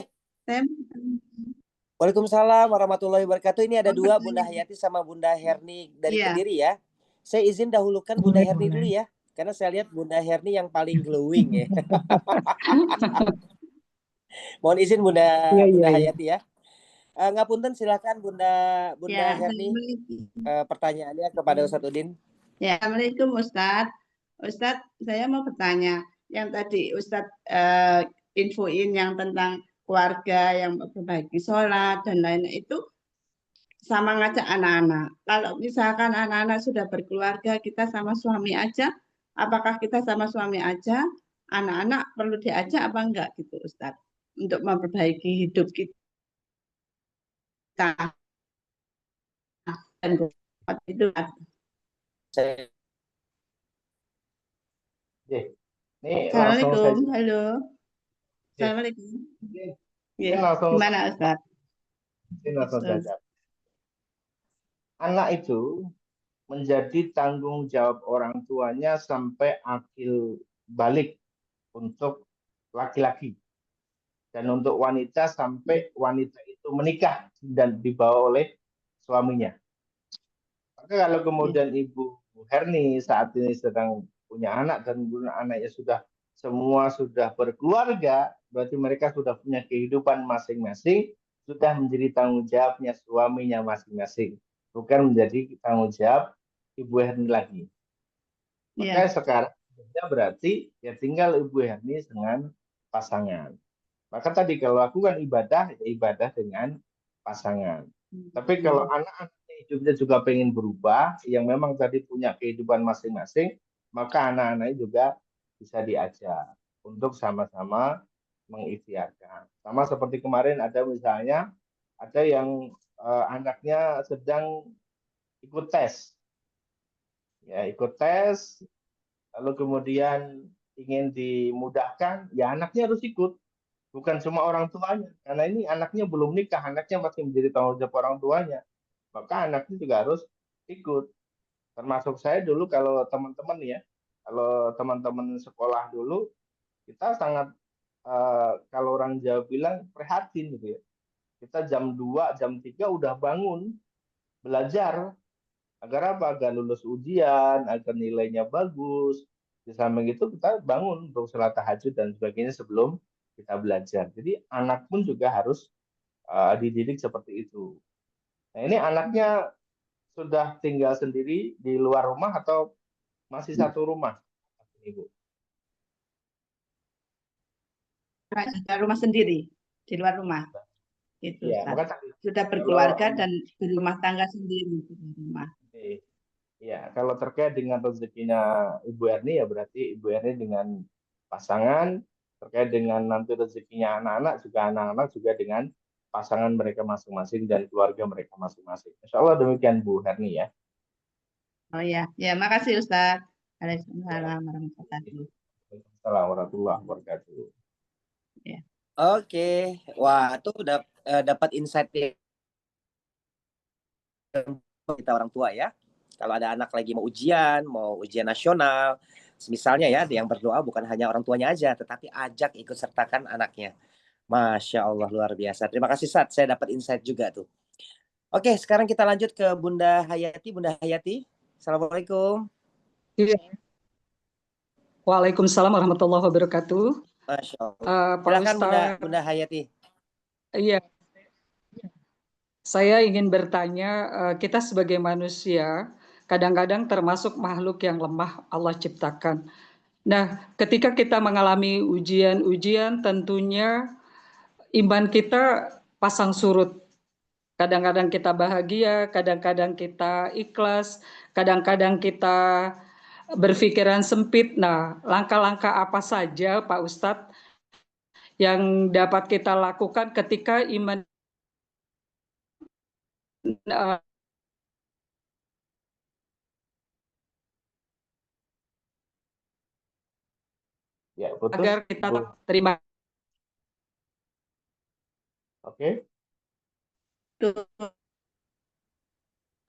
Waalaikumsalam warahmatullahi wabarakatuh. Ini ada dua, Bunda Hayati sama Bunda Herni dari Kediri ya. Saya izin dahulukan Bunda Herni dulu ya. Karena saya lihat Bunda Herni yang paling glowing ya. Mohon izin Bunda Hayati ya. Ngapunten silakan Bunda Herni pertanyaannya kepada Ustadz Udin. Ya, Assalamualaikum Ustadz. Ustadz, saya mau bertanya. Yang tadi Ustadz infoin yang tentang keluarga yang berbagi sholat dan lain-lain itu sama ngajak anak-anak. Kalau misalkan anak-anak sudah berkeluarga, kita sama suami aja, apakah kita sama suami aja, anak-anak perlu diajak apa enggak gitu Ustadz, untuk memperbaiki hidup kita dan itu. Ini langsung Assalamualaikum, saja. halo. Assalamualaikum. Ini langsung Gimana Ustaz? Ini langsung saja. Anak itu menjadi tanggung jawab orang tuanya sampai akil balik untuk laki-laki. Dan untuk wanita sampai wanita itu menikah dan dibawa oleh suaminya. Maka kalau kemudian Ibu Herni saat ini sedang punya anak dan anaknya semua sudah berkeluarga, berarti mereka sudah punya kehidupan masing-masing, sudah menjadi tanggung jawabnya suaminya masing-masing, bukan menjadi tanggung jawab Ibu Herni lagi. Maka Iya. sekarang berarti ya tinggal Ibu Herni dengan pasangan. Maka tadi kalau aku kan ibadah, ya ibadah dengan pasangan. Tapi kalau anak-anak hidupnya juga pengen berubah, yang memang tadi punya kehidupan masing-masing, maka anak-anaknya juga bisa diajak untuk sama-sama mengikhtiarkan. Sama seperti kemarin ada misalnya, ada yang anaknya sedang ikut tes. Ya, ikut tes, lalu kemudian ingin dimudahkan, ya anaknya harus ikut. Bukan cuma orang tuanya, karena ini anaknya belum nikah, anaknya masih menjadi tanggung jawab orang tuanya. Maka anaknya juga harus ikut. Termasuk saya dulu kalau teman-teman ya, kalau teman-teman sekolah dulu, kita sangat, kalau orang Jawa bilang prihatin gitu ya. Kita jam 2, jam 3 udah bangun, belajar. Agar apa? Agar lulus ujian, agar nilainya bagus. Di samping itu kita bangun untuk sholat tahajud dan sebagainya sebelum kita belajar. Jadi anak pun juga harus dididik seperti itu. Nah ini anaknya sudah tinggal sendiri di luar rumah atau masih satu rumah, Ibu? Rumah sendiri, di luar rumah. Itu, Ya, Ustaz. maka tadi Sudah kalau berkeluarga dan berumah tangga sendiri di rumah. ya kalau terkait dengan rezekinya Ibu Erni ya berarti Ibu Erni dengan pasangan, terkait dengan nanti rezekinya anak-anak juga dengan pasangan mereka masing-masing dan keluarga mereka masing-masing. Insya Allah demikian Bu Herni ya. Oh ya, ya makasih Ustaz. Ya. Waalaikumsalam warahmatullahi wabarakatuh. Assalamualaikum warahmatullahi wabarakatuh. Ya. Oke, wah itu udah dapat insight kita orang tua ya. Kalau ada anak lagi mau ujian nasional, misalnya ya, yang berdoa bukan hanya orang tuanya aja, tetapi ajak ikut sertakan anaknya. Masya Allah luar biasa. Terima kasih Sat, saya dapat insight juga tuh. Oke, sekarang kita lanjut ke Bunda Hayati. Bunda Hayati, Assalamualaikum. Iya. Waalaikumsalam warahmatullahi wabarakatuh. Masya Allah. Pak Silakan Ustadz. Bunda Hayati. Iya, saya ingin bertanya, kita sebagai manusia kadang-kadang termasuk makhluk yang lemah Allah ciptakan. Nah, ketika kita mengalami ujian-ujian, tentunya iman kita pasang surut. Kadang-kadang kita bahagia, kadang-kadang kita ikhlas, kadang-kadang kita berpikiran sempit. Nah, langkah-langkah apa saja Pak Ustadz yang dapat kita lakukan ketika iman Ya, putus. agar kita terima. Oke.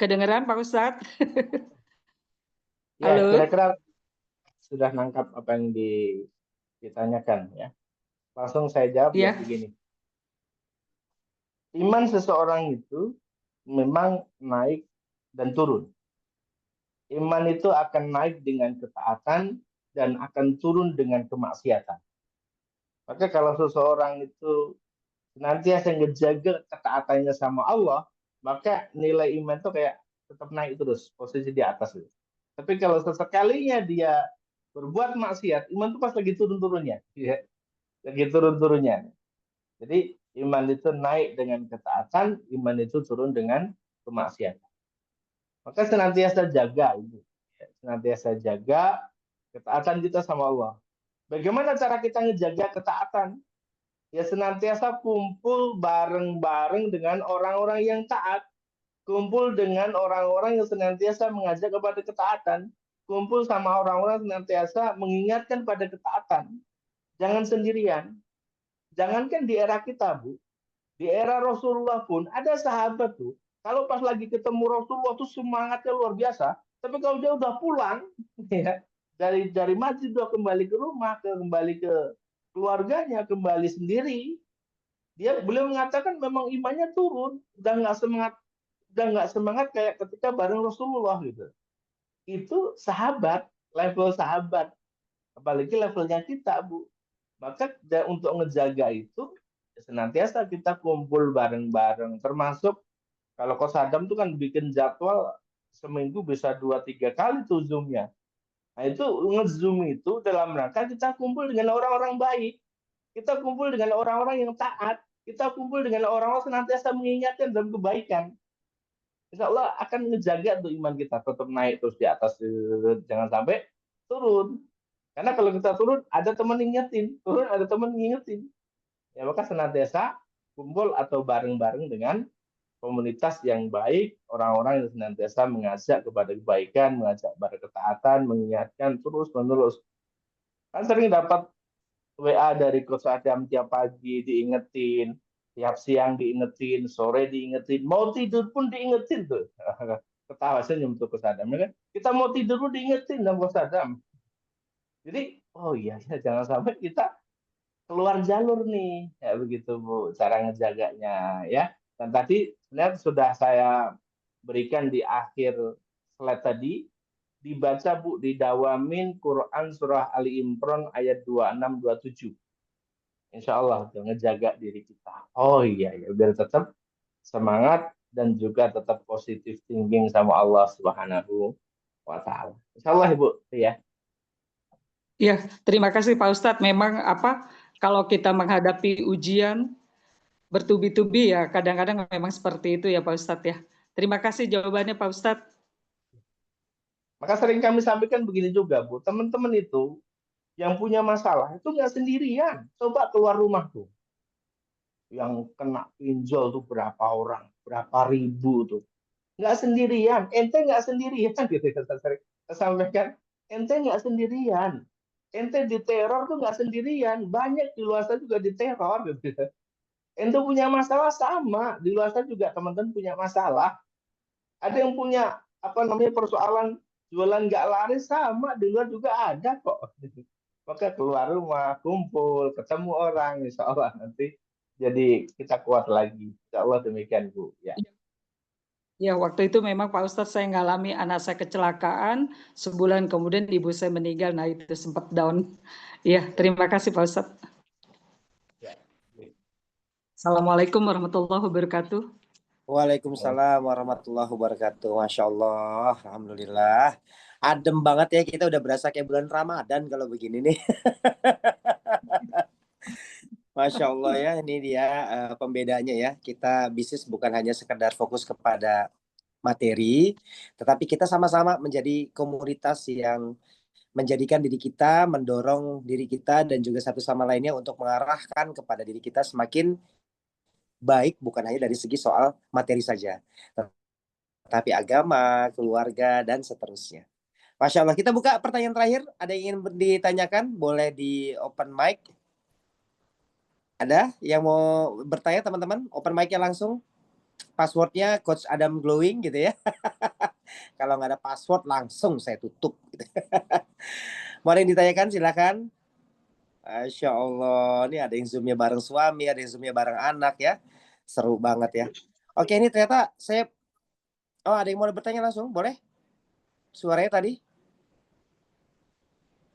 Kedengeran Pak Ustadz? Ya, Halo? kira-kira sudah nangkap apa yang ditanyakan ya. Langsung saya jawab ya Ya. begini. Iman seseorang itu memang naik dan turun. Iman itu akan naik dengan ketaatan dan akan turun dengan kemaksiatan. Maka kalau seseorang itu senantiasa ngejaga ketaatannya sama Allah, maka nilai iman itu kayak tetap naik terus, posisi di atas itu. Tapi kalau sesekalinya dia berbuat maksiat, iman itu pas lagi turun-turunnya, ya. Lagi turun-turunnya. Jadi iman itu naik dengan ketaatan, iman itu turun dengan kemaksiatan. Maka senantiasa jaga itu. Senantiasa jaga ketaatan kita sama Allah. Bagaimana cara kita ngejaga ketaatan? Ya senantiasa kumpul bareng-bareng dengan orang-orang yang taat. Kumpul dengan orang-orang yang senantiasa mengajak kepada ketaatan. Kumpul sama orang-orang yang senantiasa mengingatkan pada ketaatan. Jangan sendirian. Jangankan di era kita, Bu. Di era Rasulullah pun ada sahabat tuh. Kalau pas lagi ketemu Rasulullah tuh semangatnya luar biasa. Tapi kalau dia udah pulang, ya, dari masjid udah kembali ke rumah, kembali ke keluarganya, kembali sendiri, beliau mengatakan memang imannya turun, udah nggak semangat kayak ketika bareng Rasulullah gitu. Itu sahabat, level sahabat, apalagi levelnya kita, Bu. Maka untuk ngejaga itu senantiasa kita kumpul bareng-bareng. Termasuk kalau Coach Adam tuh kan bikin jadwal seminggu bisa 2-3 kali tuh Zoom-nya. Nah itu nge-Zoom itu dalam rangka kita kumpul dengan orang-orang baik. Kita kumpul dengan orang-orang yang taat. Kita kumpul dengan orang-orang senantiasa mengingatkan dalam kebaikan. Insya Allah akan ngejaga tuh iman kita tetap naik terus di atas, jangan sampai turun. Karena kalau kita turun ada teman ngingetin, turun ada teman ngingetin. Ya maka senantiasa kumpul atau bareng-bareng dengan komunitas yang baik, orang-orang yang senantiasa mengajak kepada kebaikan, mengajak kepada ketaatan, mengingatkan terus-menerus. Kan sering dapat WA dari Coach Adam tiap pagi diingetin, tiap siang diingetin, sore diingetin, mau tidur pun diingetin tuh. Ketawa senyum tuh Coach Adam, ya kan? Kita mau tidur pun diingetin sama Coach Adam. Jadi, oh iya, ya, jangan sampai kita keluar jalur nih, ya begitu Bu, cara ngejaganya ya. Dan tadi sebenarnya sudah saya berikan di akhir slide tadi, dibaca Bu, didawamin Quran surah Ali Imran ayat 26-27. Insya Allah tuh ngejaga diri kita. Oh iya ya, biar tetap semangat dan juga tetap positif thinking sama Allah Subhanahu wa taala. Insya Allah Ibu ya. Ya, terima kasih Pak Ustadz. Memang kalau kita menghadapi ujian bertubi-tubi ya kadang-kadang memang seperti itu ya Pak Ustadz ya. Terima kasih jawabannya Pak Ustadz. Maka sering kami sampaikan begini juga Bu, teman-teman itu yang punya masalah itu nggak sendirian. Coba keluar rumah tuh. Yang kena pinjol tuh berapa orang, berapa ribu tuh. Nggak sendirian, ente nggak sendirian gitu saya sampaikan. Ente nggak sendirian. Ente diteror tuh nggak sendirian. Banyak di luar sana juga diteror gitu. Ente punya masalah sama, di luar sana juga teman-teman punya masalah. Ada yang punya persoalan jualan nggak laris sama, di luar juga ada kok. Maka keluar rumah, kumpul, ketemu orang, insya Allah nanti jadi kita kuat lagi. Insya Allah demikian Bu. Ya. Ya, waktu itu memang Pak Ustadz saya ngalami anak saya kecelakaan, sebulan kemudian ibu saya meninggal, nah itu sempat down. Ya, terima kasih Pak Ustadz. Ya. Assalamualaikum warahmatullahi wabarakatuh. Waalaikumsalam warahmatullahi wabarakatuh. Masya Allah, alhamdulillah. Adem banget ya, kita udah berasa kayak bulan Ramadan kalau begini nih. Masya Allah ya, ini dia pembedanya ya. Kita bisnis bukan hanya sekedar fokus kepada materi, tetapi kita sama-sama menjadi komunitas yang menjadikan diri kita, mendorong diri kita, dan juga satu sama lainnya untuk mengarahkan kepada diri kita semakin baik, bukan hanya dari segi soal materi saja, tapi agama, keluarga, dan seterusnya. Masya Allah, kita buka pertanyaan terakhir. Ada yang ingin ditanyakan? Boleh di open mic. Ada yang mau bertanya teman-teman? Open mic-nya langsung. Passwordnya Coach Adam Glowing gitu ya. Kalau nggak ada password langsung saya tutup. Gitu. Mau yang ditanyakan silakan. Masya Allah, ini ada yang zoomnya bareng suami, ada yang zoomnya bareng anak ya. Seru banget ya. Oke, ini ternyata saya... Oh, ada yang mau bertanya langsung? Boleh? Suaranya tadi?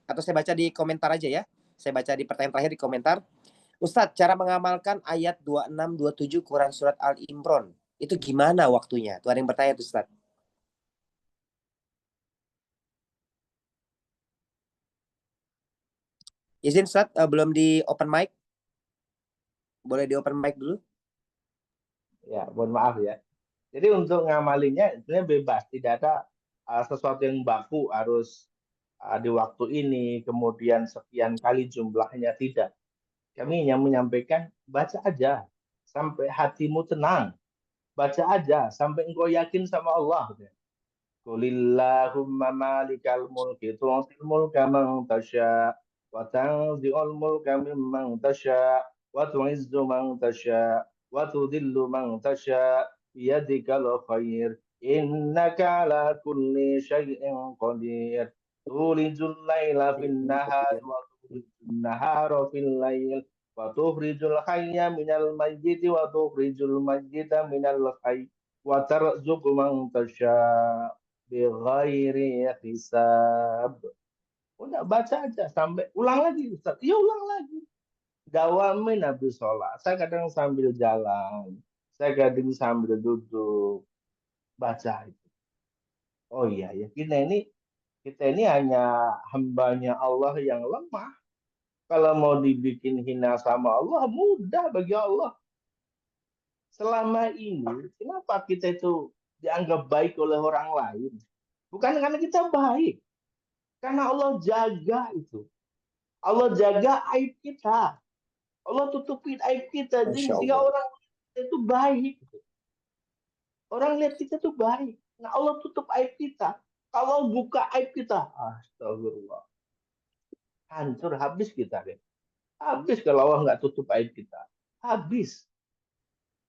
Atau saya baca di komentar aja ya. Saya baca di pertanyaan terakhir di komentar. Ustadz, cara mengamalkan ayat 26-27 Quran Surat Al-Imran, itu gimana waktunya? Tuh ada yang bertanya tuh Ustadz. Izin Ustadz, belum di open mic. Boleh di open mic dulu? Ya, mohon maaf ya. Jadi untuk ngamalinya sebenarnya bebas, tidak ada sesuatu yang baku harus di waktu ini, kemudian sekian kali jumlahnya, tidak. Kami yang menyampaikan, baca aja sampai hatimu tenang. Baca aja sampai engkau yakin sama Allah. Qulillahumma malikal mulki tu'til mulka man tasya wa tanzi'ul mulka mimman tasya wa tu'izzu man tasya wa tudhillu man tasya biyadikal khair innaka ala kulli syai'in qadir tulijul laila fin nahari wa tulijul nahara fil lail wa tukhrijul hayya minal mayyiti wa tukhrijul mayyita minal hayy wa tarzuqu man tasya bighairi hisab. Udah baca aja sampai ulang lagi Ustaz. Ya ulang lagi. dawamin habis sholat. Saya kadang sambil jalan, saya kadang sambil duduk baca itu. Oh iya ya, kita ini hanya hambanya Allah yang lemah. Kalau mau dibikin hina sama Allah, mudah bagi Allah. Selama ini, kenapa kita itu dianggap baik oleh orang lain? Bukan karena kita baik, karena Allah jaga itu. Allah jaga aib kita. Allah tutupin aib kita. Jadi Masya jika Allah. orang itu baik, orang lihat kita tuh baik. Nah Allah tutup aib kita. Kalau buka aib kita, astagfirullah, hancur habis kita deh. Habis kalau Allah nggak tutup aib kita, habis.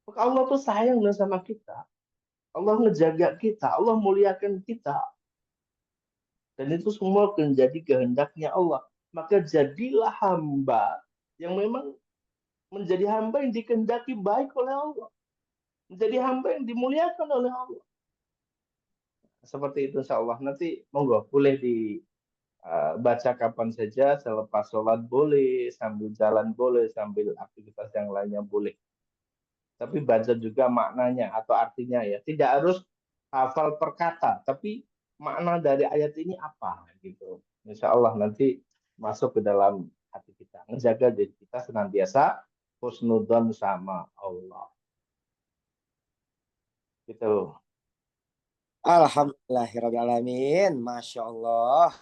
Maka Allah tuh sayang loh sama kita. Allah ngejaga kita, Allah muliakan kita. Dan itu semua menjadi kehendaknya Allah. Maka jadilah hamba yang memang menjadi hamba yang dikehendaki baik oleh Allah. Menjadi hamba yang dimuliakan oleh Allah. Seperti itu insya Allah. Nanti monggo boleh dibaca kapan saja, selepas sholat boleh, sambil jalan boleh, sambil aktivitas yang lainnya boleh. Tapi baca juga maknanya atau artinya ya. Tidak harus hafal per kata, tapi makna dari ayat ini apa gitu. Insya Allah nanti masuk ke dalam hati kita. Menjaga diri kita senantiasa husnudzon sama Allah. Gitu. Alhamdulillahirrahmanirrahim. Masya Allah.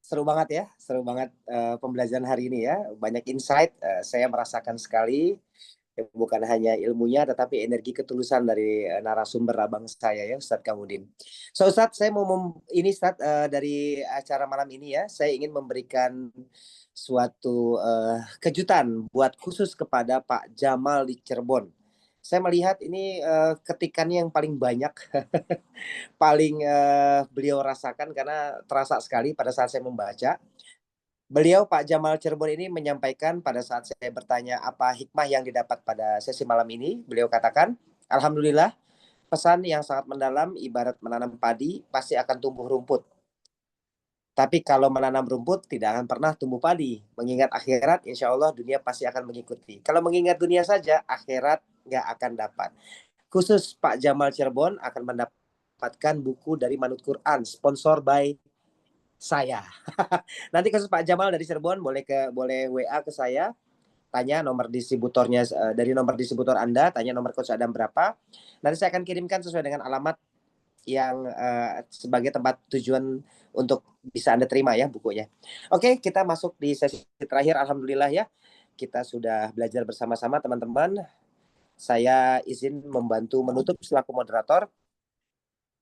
Seru banget ya, seru banget pembelajaran hari ini ya. Banyak insight, saya merasakan sekali. Bukan hanya ilmunya, tetapi energi ketulusan dari narasumber abang saya ya, Ustadz Kamudin. So Ustadz, saya mau ini Ustadz, dari acara malam ini ya, saya ingin memberikan suatu kejutan buat khusus kepada Pak Jamal di Cirebon. Saya melihat ini ketikannya yang paling banyak, paling beliau rasakan karena terasa sekali pada saat saya membaca. Beliau Pak Jamal Cirebon ini menyampaikan pada saat saya bertanya apa hikmah yang didapat pada sesi malam ini. Beliau katakan, Alhamdulillah, pesan yang sangat mendalam ibarat menanam padi pasti akan tumbuh rumput. Tapi kalau menanam rumput tidak akan pernah tumbuh padi. Mengingat akhirat, insya Allah dunia pasti akan mengikuti. Kalau mengingat dunia saja, akhirat nggak akan dapat. Khusus Pak Jamal Cirebon akan mendapatkan buku dari Manut Quran, sponsor by saya. Nanti khusus Pak Jamal dari Cirebon boleh WA ke saya, tanya nomor distributornya, dari nomor distributor Anda, tanya nomor Coach Adam berapa. Nanti saya akan kirimkan sesuai dengan alamat yang sebagai tempat tujuan untuk bisa Anda terima ya bukunya. Oke, kita masuk di sesi terakhir. Alhamdulillah ya, kita sudah belajar bersama-sama teman-teman. Saya izin membantu menutup selaku moderator.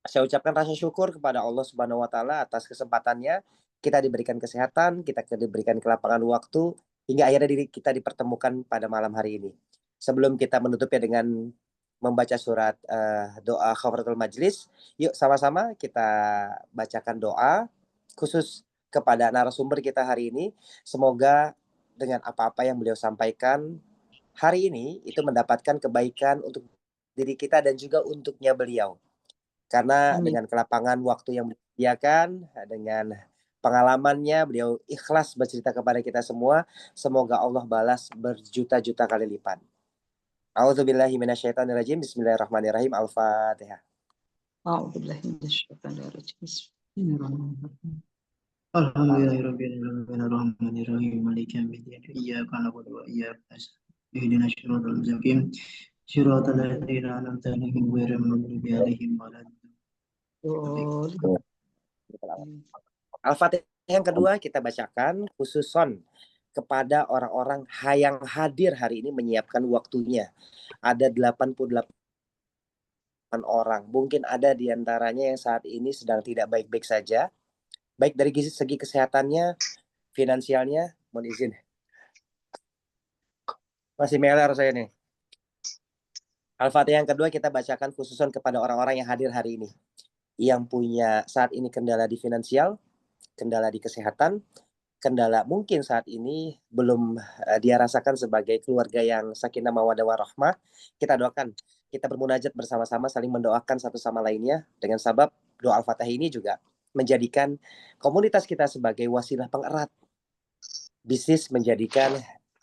Saya ucapkan rasa syukur kepada Allah Subhanahu wa taala atas kesempatannya kita diberikan kesehatan, kita diberikan kelapangan waktu hingga akhirnya kita dipertemukan pada malam hari ini. Sebelum kita menutupnya dengan membaca surat doa Khafaratul Majlis, yuk sama-sama kita bacakan doa khusus kepada narasumber kita hari ini. Semoga dengan apa-apa yang beliau sampaikan hari ini itu mendapatkan kebaikan untuk diri kita dan juga untuknya beliau. Karena Amin. dengan kelapangan waktu yang disediakan, dengan pengalamannya, beliau ikhlas bercerita kepada kita semua. Semoga Allah balas berjuta-juta kali lipat. A'udzubillahi minasyaitonirrajim. Bismillahirrahmanirrahim. Al-Fatihah. A'udzubillahi minasyaitonirrajim. Bismillahirrahmanirrahim. Alhamdulillahirabbil alamin arrahmanirrahim maliki yaumiddin iyyaka na'budu wa iyyaka nasta'in ihdinas siratal mustaqim siratal ladzina an'amta 'alaihim ghairil maghdubi 'alaihim waladdallin. Al-Fatihah yang kedua kita bacakan khususon kepada orang-orang yang hadir hari ini menyiapkan waktunya. Ada 88 orang. Mungkin ada di antaranya yang saat ini sedang tidak baik-baik saja. Baik dari segi kesehatannya, finansialnya, mohon izin. Masih meler saya nih. Al-Fatihah yang kedua kita bacakan khususon kepada orang-orang yang hadir hari ini. Yang punya saat ini kendala di finansial, kendala di kesehatan, kendala mungkin saat ini belum dia rasakan sebagai keluarga yang sakinah mawaddah warahmah. Kita doakan, kita bermunajat bersama-sama saling mendoakan satu sama lainnya dengan sabab doa Al-Fatihah ini juga menjadikan komunitas kita sebagai wasilah pengerat. Bisnis menjadikan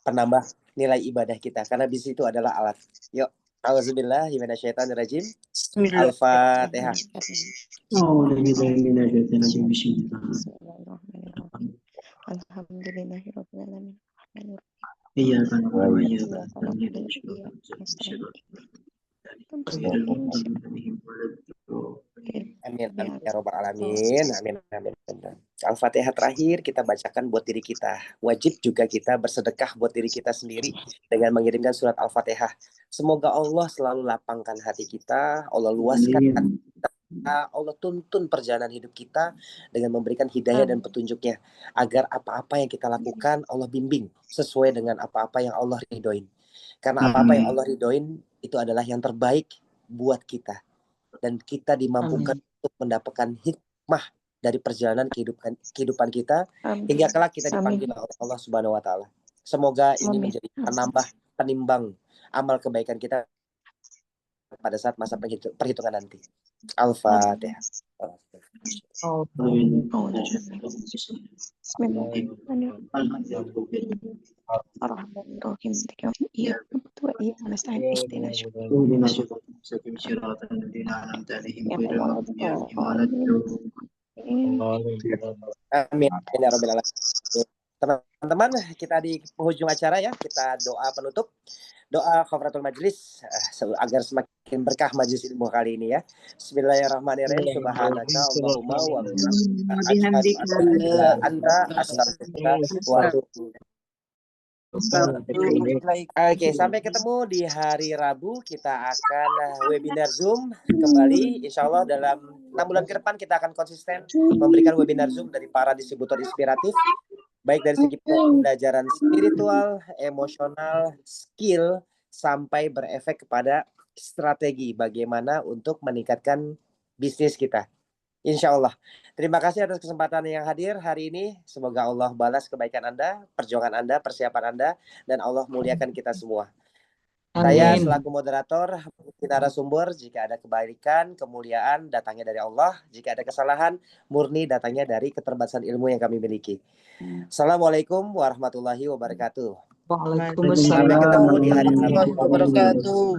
penambah nilai ibadah kita, karena bis itu adalah alat. Yuk, auzubillahi minasyaitonirrajim. Al-Fatihah. Bismillahirrahmanirrahim. Alhamdulillahirrahmanirrahim. Iya kan iya kan Amin, amin ya robbal alamin, amin, amin. Al-Fatihah terakhir kita bacakan buat diri kita. Wajib juga kita bersedekah buat diri kita sendiri dengan mengirimkan surat Al-Fatihah. Semoga Allah selalu lapangkan hati kita, Allah luaskan hati kita, Allah tuntun perjalanan hidup kita dengan memberikan hidayah dan petunjuknya, agar apa-apa yang kita lakukan Allah bimbing sesuai dengan apa-apa yang Allah ridhoin. Karena apa-apa yang Allah ridhoin itu adalah yang terbaik buat kita, dan kita dimampukan untuk mendapatkan hikmah dari perjalanan kehidupan kita hingga kelak kita dipanggil oleh Allah Subhanahu wa taala. Semoga ini menjadi penimbang amal kebaikan kita pada saat masa perhitungan nanti. Al-Fatihah. Bismillahirrahmanirrahim. Iya, betul. Iya, nasta'in ihdina Amin. Ya Rabbil alamin. Teman-teman, kita di penghujung acara ya, kita doa penutup. Doa khafratul majlis agar semakin berkah majelis ilmu kali ini ya. Bismillahirrahmanirrahim. Subhanaka Allahumma wa bihamdika anta astaghfiruka wa atubu ilaik. Oke, sampai ketemu di hari Rabu. Kita akan webinar Zoom kembali. Insya Allah dalam 6 bulan ke depan kita akan konsisten memberikan webinar Zoom dari para distributor inspiratif, baik dari segi pembelajaran spiritual, emosional, skill, sampai berefek kepada strategi bagaimana untuk meningkatkan bisnis kita. Insya Allah. Terima kasih atas kesempatan yang hadir hari ini. Semoga Allah balas kebaikan Anda, perjuangan Anda, persiapan Anda, dan Allah muliakan kita semua. Saya selaku moderator, narasumber, jika ada kebaikan, kemuliaan datangnya dari Allah. Jika ada kesalahan, murni datangnya dari keterbatasan ilmu yang kami miliki. Assalamualaikum warahmatullahi wabarakatuh. Waalaikumsalam. Sampai ketemu di hari Rabu.